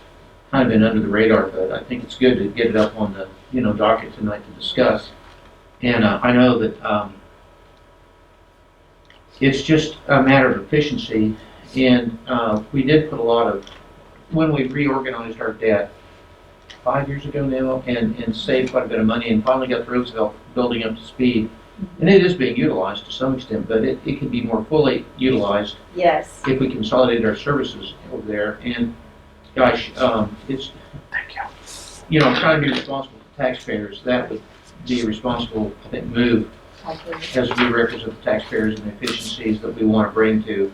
Speaker 6: kind of been under the radar, but I think it's good to get it up on the, docket tonight to discuss. And I know that it's just a matter of efficiency, and we did put a lot of, when we reorganized our debt 5 years ago now, and saved quite a bit of money, and finally got the Roosevelt building up to speed. And it is being utilized to some extent, but it can be more fully utilized
Speaker 1: Yes.
Speaker 6: if we consolidated our services over there. And gosh, it's, trying to be responsible for taxpayers, that would be a responsible, I think, move as we represent the taxpayers and the efficiencies that we want to bring to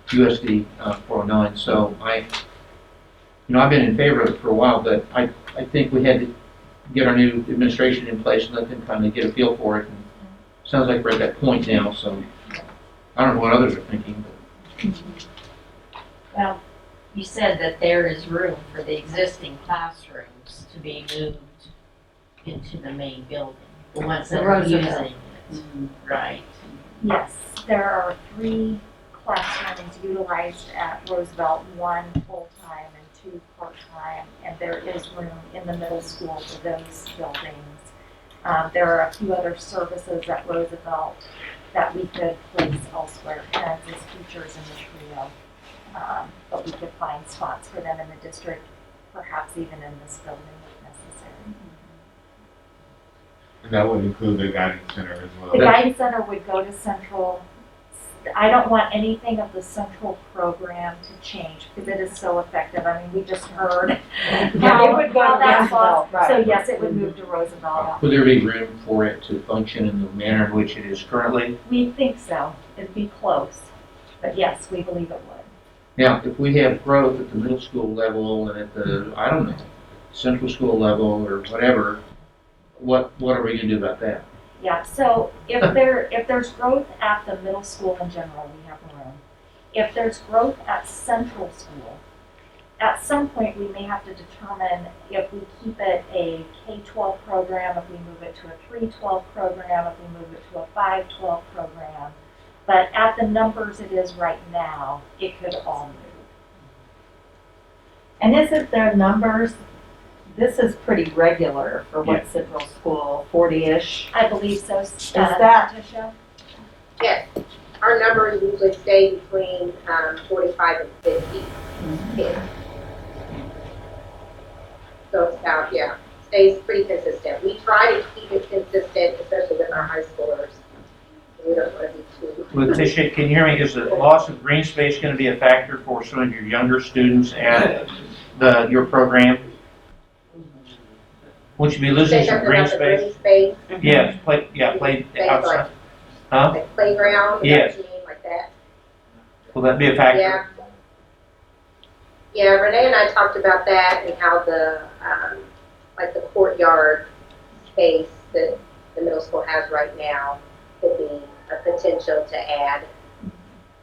Speaker 6: USD 409. So I've been in favor of it for a while, but I think we had to get our new administration in place and let them kind of get a feel for it. And sounds like we're at that point now, so I don't know what others are thinking. But.
Speaker 5: Well, you said that there is room for the existing classrooms to be moved into the main building, the ones that are using it, right?
Speaker 7: Yes, there are 3 classrooms utilized at Roosevelt, 1 full-time and 2 part-time, and there is room in the middle school for those buildings. There are a few other services at Roosevelt that we could place elsewhere, parents as teachers in the trio. But we could find spots for them in the district, perhaps even in this building if necessary.
Speaker 8: And that would include the guidance center as well.
Speaker 7: The guidance center would go to central. I don't want anything of the central program to change because it is so effective. I mean, we just heard
Speaker 1: Yeah, it would go to
Speaker 7: that's
Speaker 1: Roosevelt, right.
Speaker 7: So yes, it would move to Roosevelt.
Speaker 6: Would there be room for it to function in the manner in which it is currently?
Speaker 7: We think so. It'd be close. But yes, we believe it would.
Speaker 6: Now, if we have growth at the middle school level and at the, I don't know, central school level or whatever, what are we going to do about that?
Speaker 7: Yeah, so if there's growth at the middle school in general, we have room. If there's growth at central school, at some point we may have to determine if we keep it a K-12 program, if we move it to a 3-12 program, if we move it to a 5-12 program. But at the numbers it is right now, it could all move.
Speaker 1: And isn't there numbers? This is pretty regular for what's in middle school, 40-ish.
Speaker 7: I believe so.
Speaker 1: that-
Speaker 7: Patricia?
Speaker 3: Yes, our numbers usually stay between 45 and 50 kids. So it's about, stays pretty consistent. We try to keep it consistent, especially with our high schoolers. We don't want to be too.
Speaker 6: Letitia, can you hear me? Is the loss of green space going to be a factor for some of your younger students at your program? Would you be losing
Speaker 3: Say
Speaker 6: some
Speaker 3: something
Speaker 6: green
Speaker 3: about the
Speaker 6: space?
Speaker 3: green space,
Speaker 6: Yes, play outside. Huh?
Speaker 3: like playground, is that
Speaker 6: Yes.
Speaker 3: what you mean, like that?
Speaker 6: Will that be a factor?
Speaker 3: Yeah. Yeah, Renee and I talked about that and how the, like the courtyard space that the middle school has right now could be a potential to add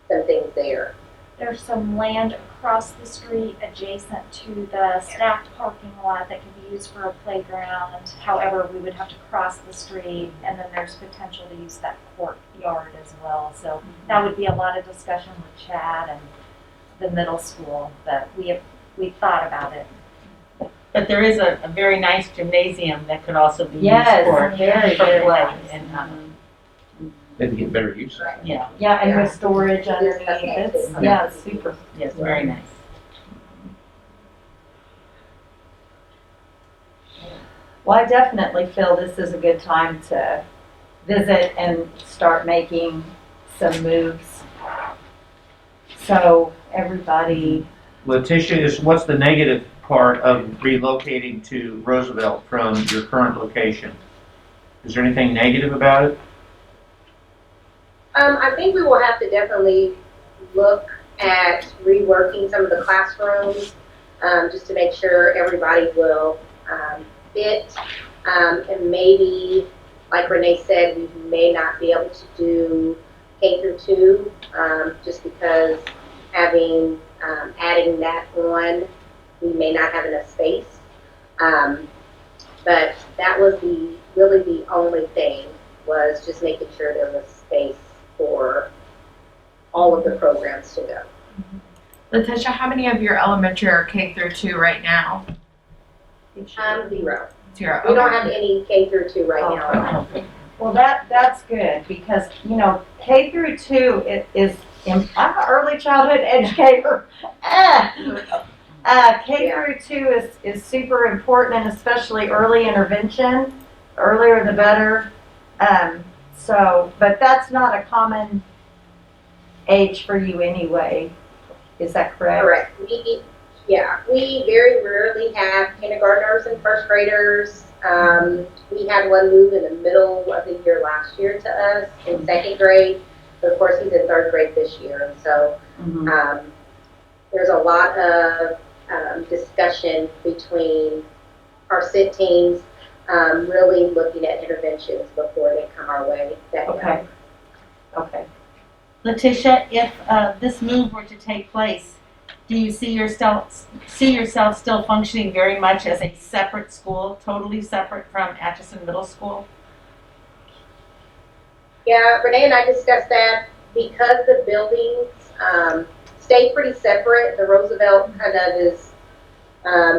Speaker 3: some things there.
Speaker 7: There's some land across the street adjacent to the staffed parking lot that can be used for a playground. However, we would have to cross the street, and then there's potential to use that courtyard as well. So that would be a lot of discussion with Chad and the middle school, but we thought about it.
Speaker 2: But there is a very nice gymnasium that could also be used
Speaker 1: Yes,
Speaker 2: for
Speaker 1: very, very
Speaker 2: play.
Speaker 1: nice.
Speaker 2: And,
Speaker 6: Maybe get better use of it.
Speaker 2: yeah,
Speaker 1: Yeah, and
Speaker 3: Yeah.
Speaker 1: with storage underneath, it's, yeah, it's super.
Speaker 2: yes, very nice.
Speaker 1: Well, I definitely feel this is a good time to visit and start making some moves. So everybody,
Speaker 6: Letitia, what's the negative part of relocating to Roosevelt from your current location? Is there anything negative about it?
Speaker 3: I think we will have to definitely look at reworking some of the classrooms, just to make sure everybody will fit. And maybe, like Renee said, we may not be able to do K through 2, just because adding that on, we may not have enough space. But that was really the only thing, was just making sure there was space for all of the programs to go.
Speaker 10: Letitia, how many of your elementary are K through 2 right now?
Speaker 3: 0.
Speaker 10: 0.
Speaker 3: We don't have any K through 2 right now.
Speaker 1: Well, that's good, because, you know, K through 2 is, I'm an early childhood educator. K through 2 is super important, and especially early intervention. Earlier the better. But that's not a common age for you anyway. Is that correct?
Speaker 3: Correct. We very rarely have kindergartners and first graders. We had one move in the middle of the year last year to us in 2nd grade, but of course he's in 3rd grade this year, and so there's a lot of discussion between our SIT teams, really looking at interventions before they come our way.
Speaker 1: Okay.
Speaker 2: Letitia, if this move were to take place, do you see yourself still functioning very much as a separate school, totally separate from Atchison Middle School?
Speaker 3: Yeah, Renee and I discussed that because the buildings stay pretty separate. The Roosevelt kind of is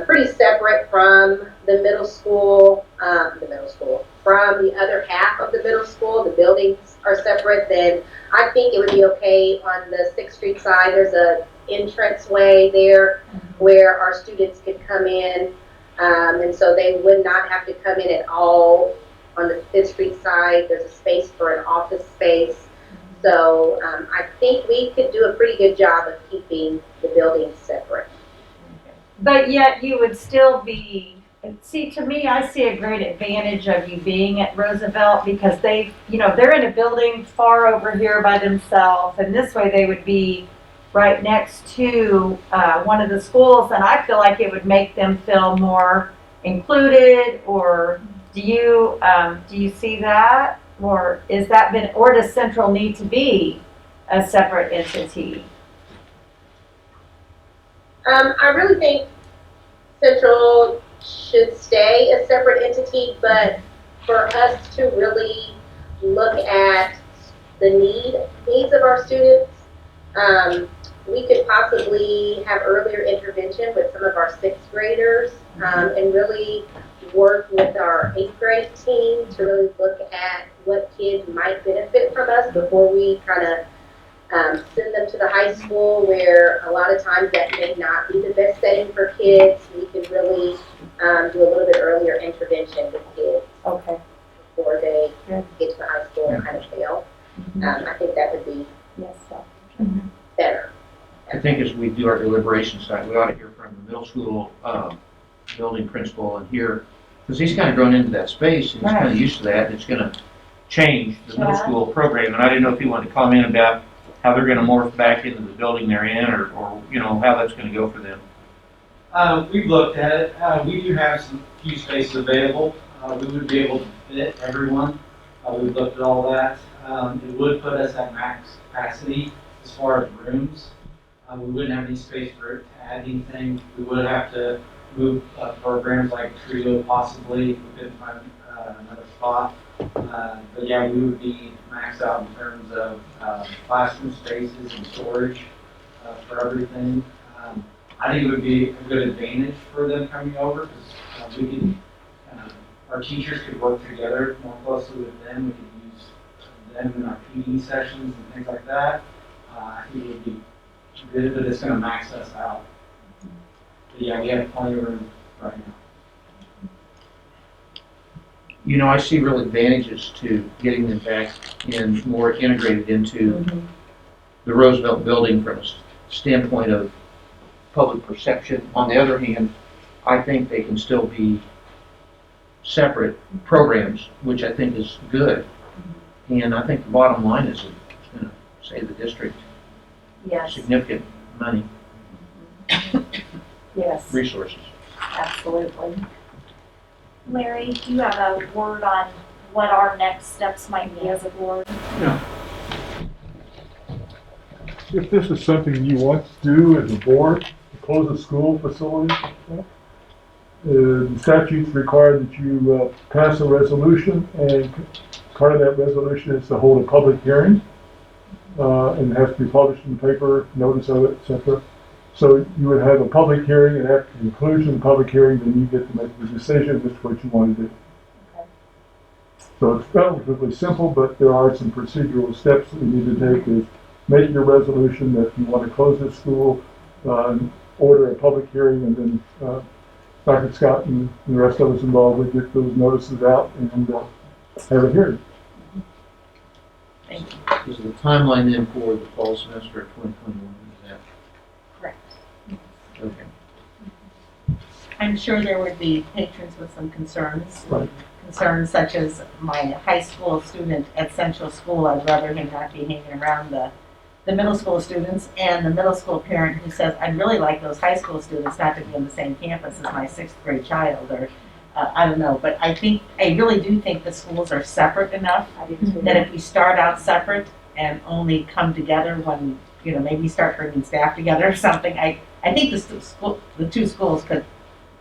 Speaker 3: pretty separate from the middle school, from the other half of the middle school. The buildings are separate. Then I think it would be okay on the 6th Street side. There's a entrance way there where our students could come in, and so they would not have to come in at all on the 5th Street side. There's a space for an office space. So I think we could do a pretty good job of keeping the buildings separate.
Speaker 1: But yet you would still be, see, to me, I see a great advantage of you being at Roosevelt, because they're in a building far over here by themselves, and this way they would be right next to one of the schools, and I feel like it would make them feel more included. Or do you see that? Or does Central need to be a separate entity?
Speaker 3: I really think Central should stay a separate entity, but for us to really look at the needs of our students, we could possibly have earlier intervention with some of our 6th graders, and really work with our 8th grade team to really look at what kids might benefit from us before we kind of send them to the high school, where a lot of times that may not be the best setting for kids. We can really do a little bit earlier intervention with kids before they get to the high school and kind of fail. I think that would be better.
Speaker 6: I think as we do our deliberations tonight, we ought to hear from the middle school building principal and hear, because he's kind of grown into that space and he's kind of used to that, and it's going to change the middle school program. And I didn't know if he wanted to comment about how they're going to morph back into the building they're in, or how that's going to go for them.
Speaker 11: We've looked at it. We do have some few spaces available. We would be able to fit everyone. We've looked at all that. It would put us at max capacity as far as rooms. We wouldn't have any space to add anything. We would have to move programs like Trio possibly. We could find another spot. But yeah, we would be maxed out in terms of classroom spaces and storage for everything. I think it would be a good advantage for them coming over, because we could, our teachers could work together more closely with them. We could use them in our PD sessions and things like that. I think it would be good, but it's going to max us out. But yeah, we have plenty of room right now.
Speaker 6: I see real advantages to getting them back in, more integrated into the Roosevelt building from a standpoint of public perception. On the other hand, I think they can still be separate programs, which I think is good. And I think the bottom line is it's going to save the district significant money, resources.
Speaker 1: Absolutely.
Speaker 7: Larry, do you have a word on what our next steps might be as a board?
Speaker 12: if this is something you want to do as a board, to close a school facility, the statutes require that you pass a resolution, and part of that resolution is to hold a public hearing, and it has to be published in the paper, notice of it, etc. So you would have a public hearing, and after the conclusion of the public hearing, then you get to make the decision as to what you want to do. So it's relatively simple, but there are some procedural steps that we need to take. Is make your resolution that you want to close this school, order a public hearing, and then Dr. Scott and the rest of us involved would get those notices out and have a hearing.
Speaker 2: Thank you.
Speaker 6: Is the timeline then for the fall semester of 2021, is that?
Speaker 2: Correct.
Speaker 6: Okay.
Speaker 2: I'm sure there would be patrons with some concerns.
Speaker 12: Right.
Speaker 2: Concerns such as my high school student at Central School, I'd rather him not be hanging around the middle school students, and the middle school parent who says, I'd really like those high school students not to be on the same campus as my 6th grade child, or I don't know. But I really do think the schools are separate enough that if we start out separate and only come together when, maybe start bringing staff together or something, I think the two schools could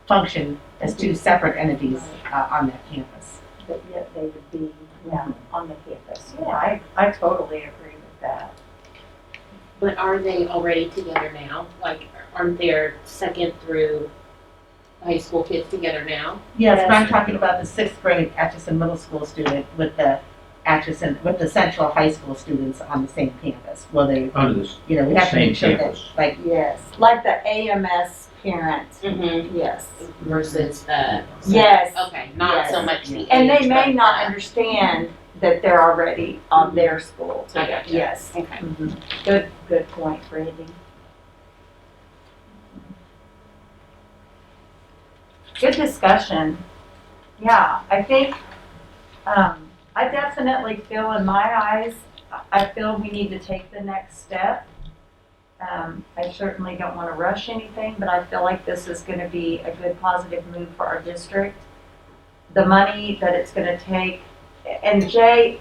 Speaker 2: function as two separate entities on that campus.
Speaker 1: But yet they would be on the campus. Yeah, I totally agree with that.
Speaker 13: But are they already together now? Like, aren't their second through high school kids together now?
Speaker 2: Yes, but I'm talking about the 6th grade Atchison Middle School student with the Central High School students on the same campus. Well, they,
Speaker 6: Under this
Speaker 2: we have to
Speaker 6: same
Speaker 2: make sure
Speaker 6: campus.
Speaker 2: that,
Speaker 1: Yes, like the AMS parent.
Speaker 13: Mm-hmm.
Speaker 1: Yes.
Speaker 13: Versus the.
Speaker 1: Yes.
Speaker 13: Okay, not
Speaker 1: Yes.
Speaker 13: so much the
Speaker 1: And they
Speaker 13: age,
Speaker 1: may
Speaker 13: but
Speaker 1: not
Speaker 13: the-
Speaker 1: understand that they're already on their school.
Speaker 13: I gotcha.
Speaker 1: Yes.
Speaker 13: Okay.
Speaker 1: Good point, Brandy. Good discussion. Yeah, I think, I definitely feel in my eyes, I feel we need to take the next step. I certainly don't want to rush anything, but I feel like this is going to be a good positive move for our district. The money that it's going to take, and Jay,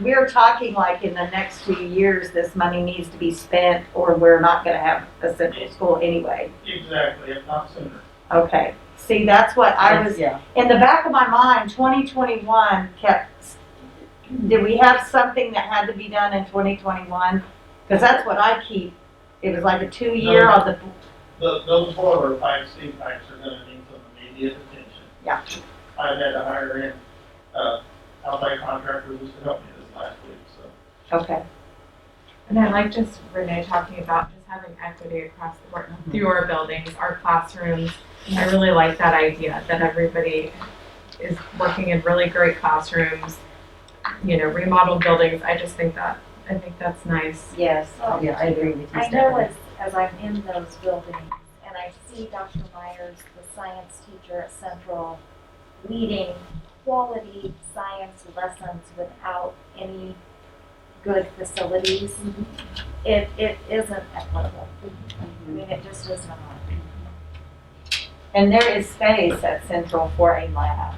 Speaker 1: we're talking like in the next 2 years, this money needs to be spent, or we're not going to have a central school anyway.
Speaker 9: Exactly, if not sooner.
Speaker 1: Okay, see, that's what I was,
Speaker 2: yeah.
Speaker 1: in the back of my mind, 2021 did we have something that had to be done in 2021? Because that's what I keep, it was like a 2-year on the,
Speaker 9: Those boiler pipes, steam pipes are gonna need some immediate attention.
Speaker 1: Yeah.
Speaker 9: I had to hire in, outside contractors just to help me this last week, so.
Speaker 1: okay.
Speaker 10: And I like just Renee talking about just having equity across the board through our buildings, our classrooms. I really like that idea that everybody is working in really great classrooms, remodeled buildings. I think that's nice.
Speaker 1: Yes,
Speaker 2: Oh, yeah, I agree with you,
Speaker 7: I know
Speaker 2: Stephanie.
Speaker 7: as I'm in those buildings and I see Dr. Myers, the science teacher at Central, leading quality science lessons without any good facilities, it isn't equitable. I mean, it just is not.
Speaker 1: and there is space at Central for a lab.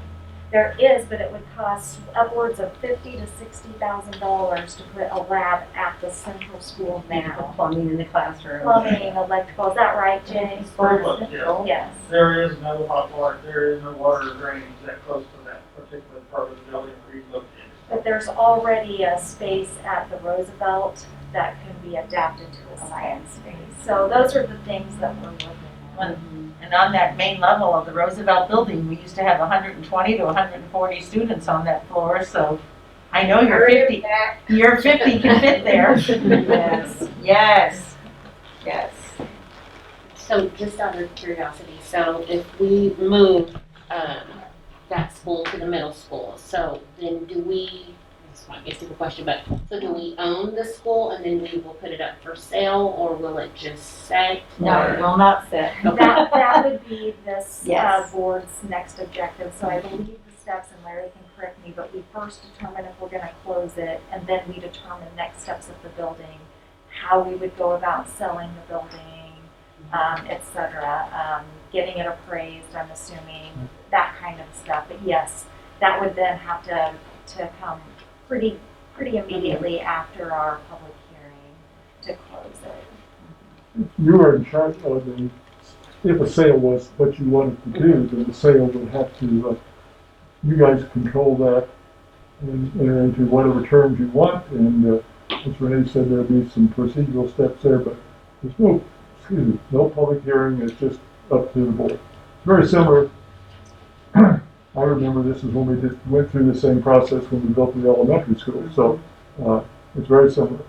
Speaker 7: There is, but it would cost upwards of $50,000 to $60,000 to put a lab at the Central School now.
Speaker 2: Plumbing in the classroom.
Speaker 7: Plumbing, electrical, is that right, Jay?
Speaker 9: Yeah.
Speaker 7: Yes.
Speaker 9: There is no hot water, there is no water drainage that close to that particular part of the building where you're located.
Speaker 7: But there's already a space at the Roosevelt that can be adapted to a science space. So those are the things that we're looking at.
Speaker 2: And on that main level of the Roosevelt building, we used to have 120 to 140 students on that floor, so I know your 50 can fit there.
Speaker 1: Yes, yes.
Speaker 13: So just out of curiosity, so if we move, that school to the middle school, so then do we, this might be a stupid question, but, so do we own the school and then we will put it up for sale, or will it just sit?
Speaker 1: No, it will not sit.
Speaker 7: That would be this
Speaker 1: Yes.
Speaker 7: board's next objective. So I believe the steps, and Larry can correct me, but we first determine if we're gonna close it, and then we determine next steps of the building, how we would go about selling the building, et cetera, getting it appraised, I'm assuming, that kind of stuff. But yes, that would then have to come pretty immediately after our public hearing. to close it.
Speaker 12: You were in charge of the, if a sale was what you wanted to do, then the sale would have to, you guys control that and enter into whatever terms you want, and as Renee said, there'll be some procedural steps there, but there's no, no public hearing, it's just up to the board. It's very similar. I remember this is when we went through the same process when we built the elementary school, so it's very similar.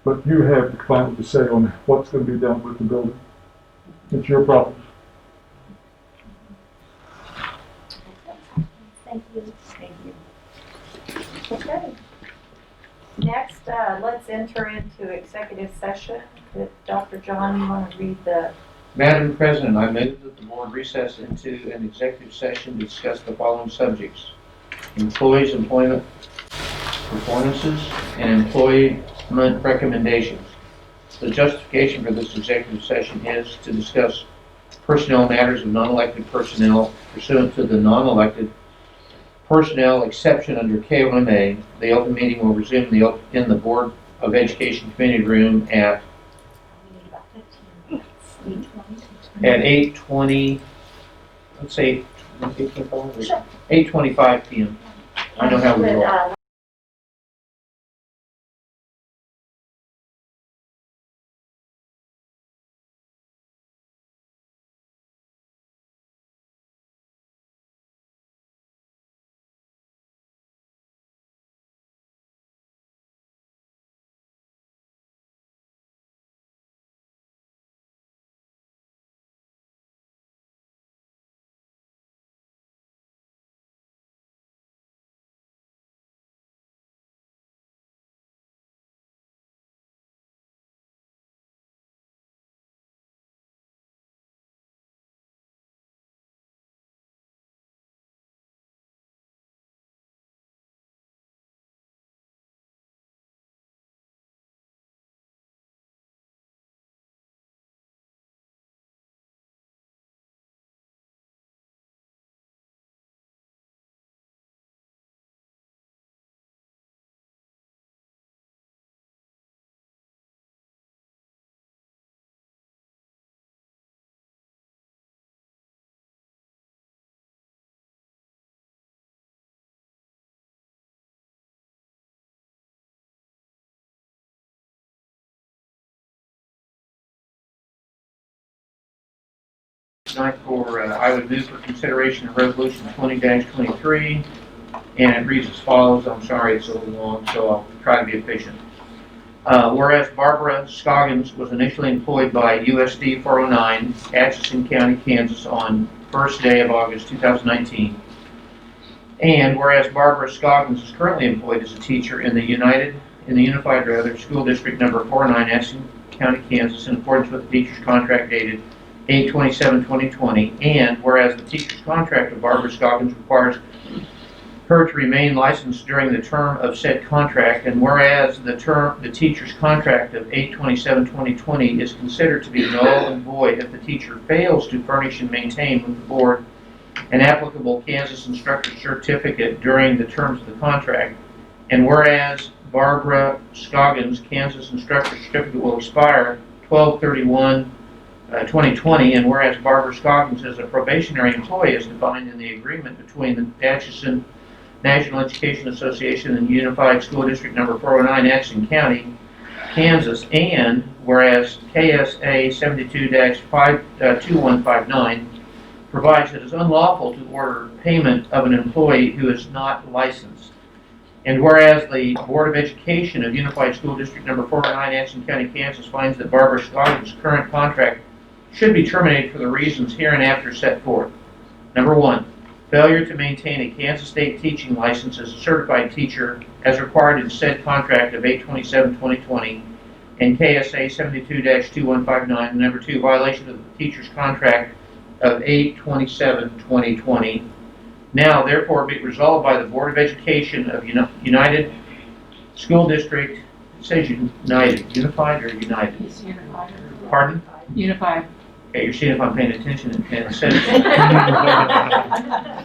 Speaker 12: But you have the final say on what's going to be done with the building. It's your problem.
Speaker 7: Thank you.
Speaker 1: Thank you. Okay. Next, let's enter into executive session. If Dr. John, you want to read the...
Speaker 6: Madam President, I move that the board recess into an executive session to discuss the following subjects: employees' employment performances and employment recommendations. The justification for this executive session is to discuss personnel matters of non-elected personnel pursuant to the non-elected personnel exception under KOMA. The open meeting will resume in the Board of Education Committee Room at 8:20, let's say 8:25 p.m. I know how we roll. Tonight I would move for consideration of resolution 20-23, and it reads as follows. I'm sorry it's a little long, so I'll try to be efficient. Whereas Barbara Scoggins was initially employed by USD 409, Atchison County, Kansas on first day of August 2019, and whereas Barbara Scoggins is currently employed as a teacher in the Unified School District number 409, Atchison County, Kansas, in accordance with the teacher's contract dated 8/27/2020, and whereas the teacher's contract of Barbara Scoggins requires her to remain licensed during the term of said contract, and whereas the teacher's contract of 8/27/2020 is considered to be null and void if the teacher fails to furnish and maintain with the board an applicable Kansas instructor certificate during the terms of the contract, and whereas Barbara Scoggins' Kansas instructor certificate will expire 12/31/2020, and whereas Barbara Scoggins is a probationary employee as defined in the agreement between the Atchison National Education Association and Unified School District number 409, Atchison County, Kansas, and whereas KSA 72-2159 provides that it is unlawful to order payment of an employee who is not licensed. And whereas the Board of Education of Unified School District number 409, Atchison County, Kansas finds that Barbara Scoggins' current contract should be terminated for the reasons hereinafter set forth. Number one, failure to maintain a Kansas State teaching license as a certified teacher as required in said contract of 8/27/2020 and KSA 72-2159. Number two, violation of the teacher's contract of 8/27/2020. Now, therefore, be it resolved by the Board of Education of United School District, it says United, Unified or United?
Speaker 10: It's unified.
Speaker 6: Pardon?
Speaker 10: Unified.
Speaker 6: Okay, you're seeing if I'm paying attention and it says.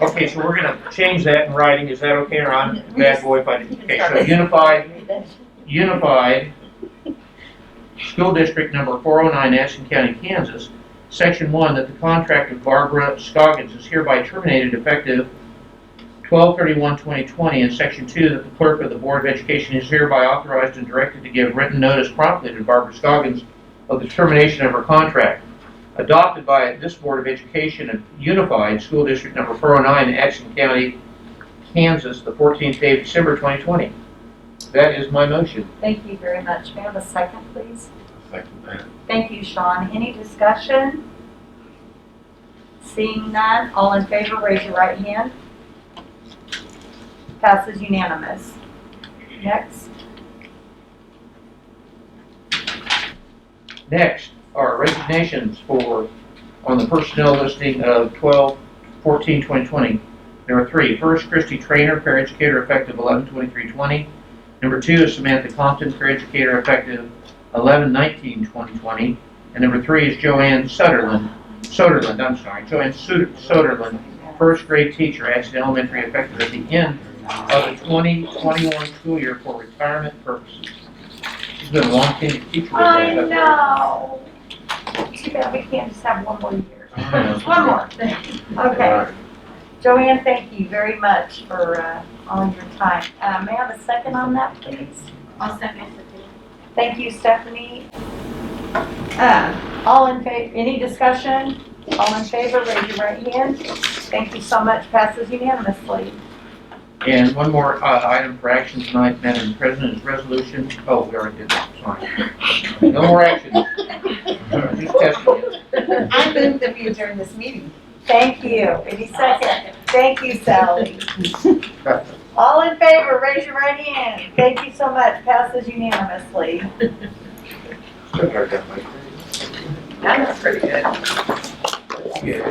Speaker 6: Okay, so we're gonna change that in writing. Is that okay, or I'm a bad boy if I do? Okay, so Unified School District Number 409, Ashland County, Kansas. Section 1, that the contract of Barbara Scoggins is hereby terminated effective 12/31/2020, and Section 2, that the clerk of the Board of Education is hereby authorized and directed to give written notice promptly to Barbara Scoggins of the termination of her contract. Adopted by this Board of Education and Unified School District Number 409, Ashland County, Kansas, the 14th day of December 2020. That is my motion.
Speaker 1: Thank you very much. May I have a second, please?
Speaker 8: Second that.
Speaker 1: Thank you, Sean. Any discussion? Seeing none, all in favor, raise your right hand. Passes unanimous. Next.
Speaker 6: Next are resignations on the personnel listing of 12/14/2020. Number 3, first, Christy Trainer, paraeducator, effective 11/23/20. Number 2 is Samantha Compton, paraeducator, effective 11/19/2020. And number 3 is Joanne Soderland, first grade teacher, Ashland Elementary, effective at the end of the 2021 school year for retirement purposes. She's been a long-tenured teacher.
Speaker 1: I know. Too bad we can't just have one more year. One more. Okay. Joanne, thank you very much for all your time. May I have a second on that, please?
Speaker 13: I'll second.
Speaker 1: Thank you, Stephanie. All in favor, any discussion? All in favor, raise your right hand. Thank you so much. Passes unanimously.
Speaker 6: And one more item for action tonight, Madam President, is resolution. Oh, we already did that. Sorry. No more action. Just testing it.
Speaker 2: I move that we adjourn this meeting.
Speaker 1: Thank you. Any second? Thank you, Sally. All in favor, raise your right hand. Thank you so much. Passes unanimously.
Speaker 8: Still got that much.
Speaker 1: That was pretty good.
Speaker 6: Yeah.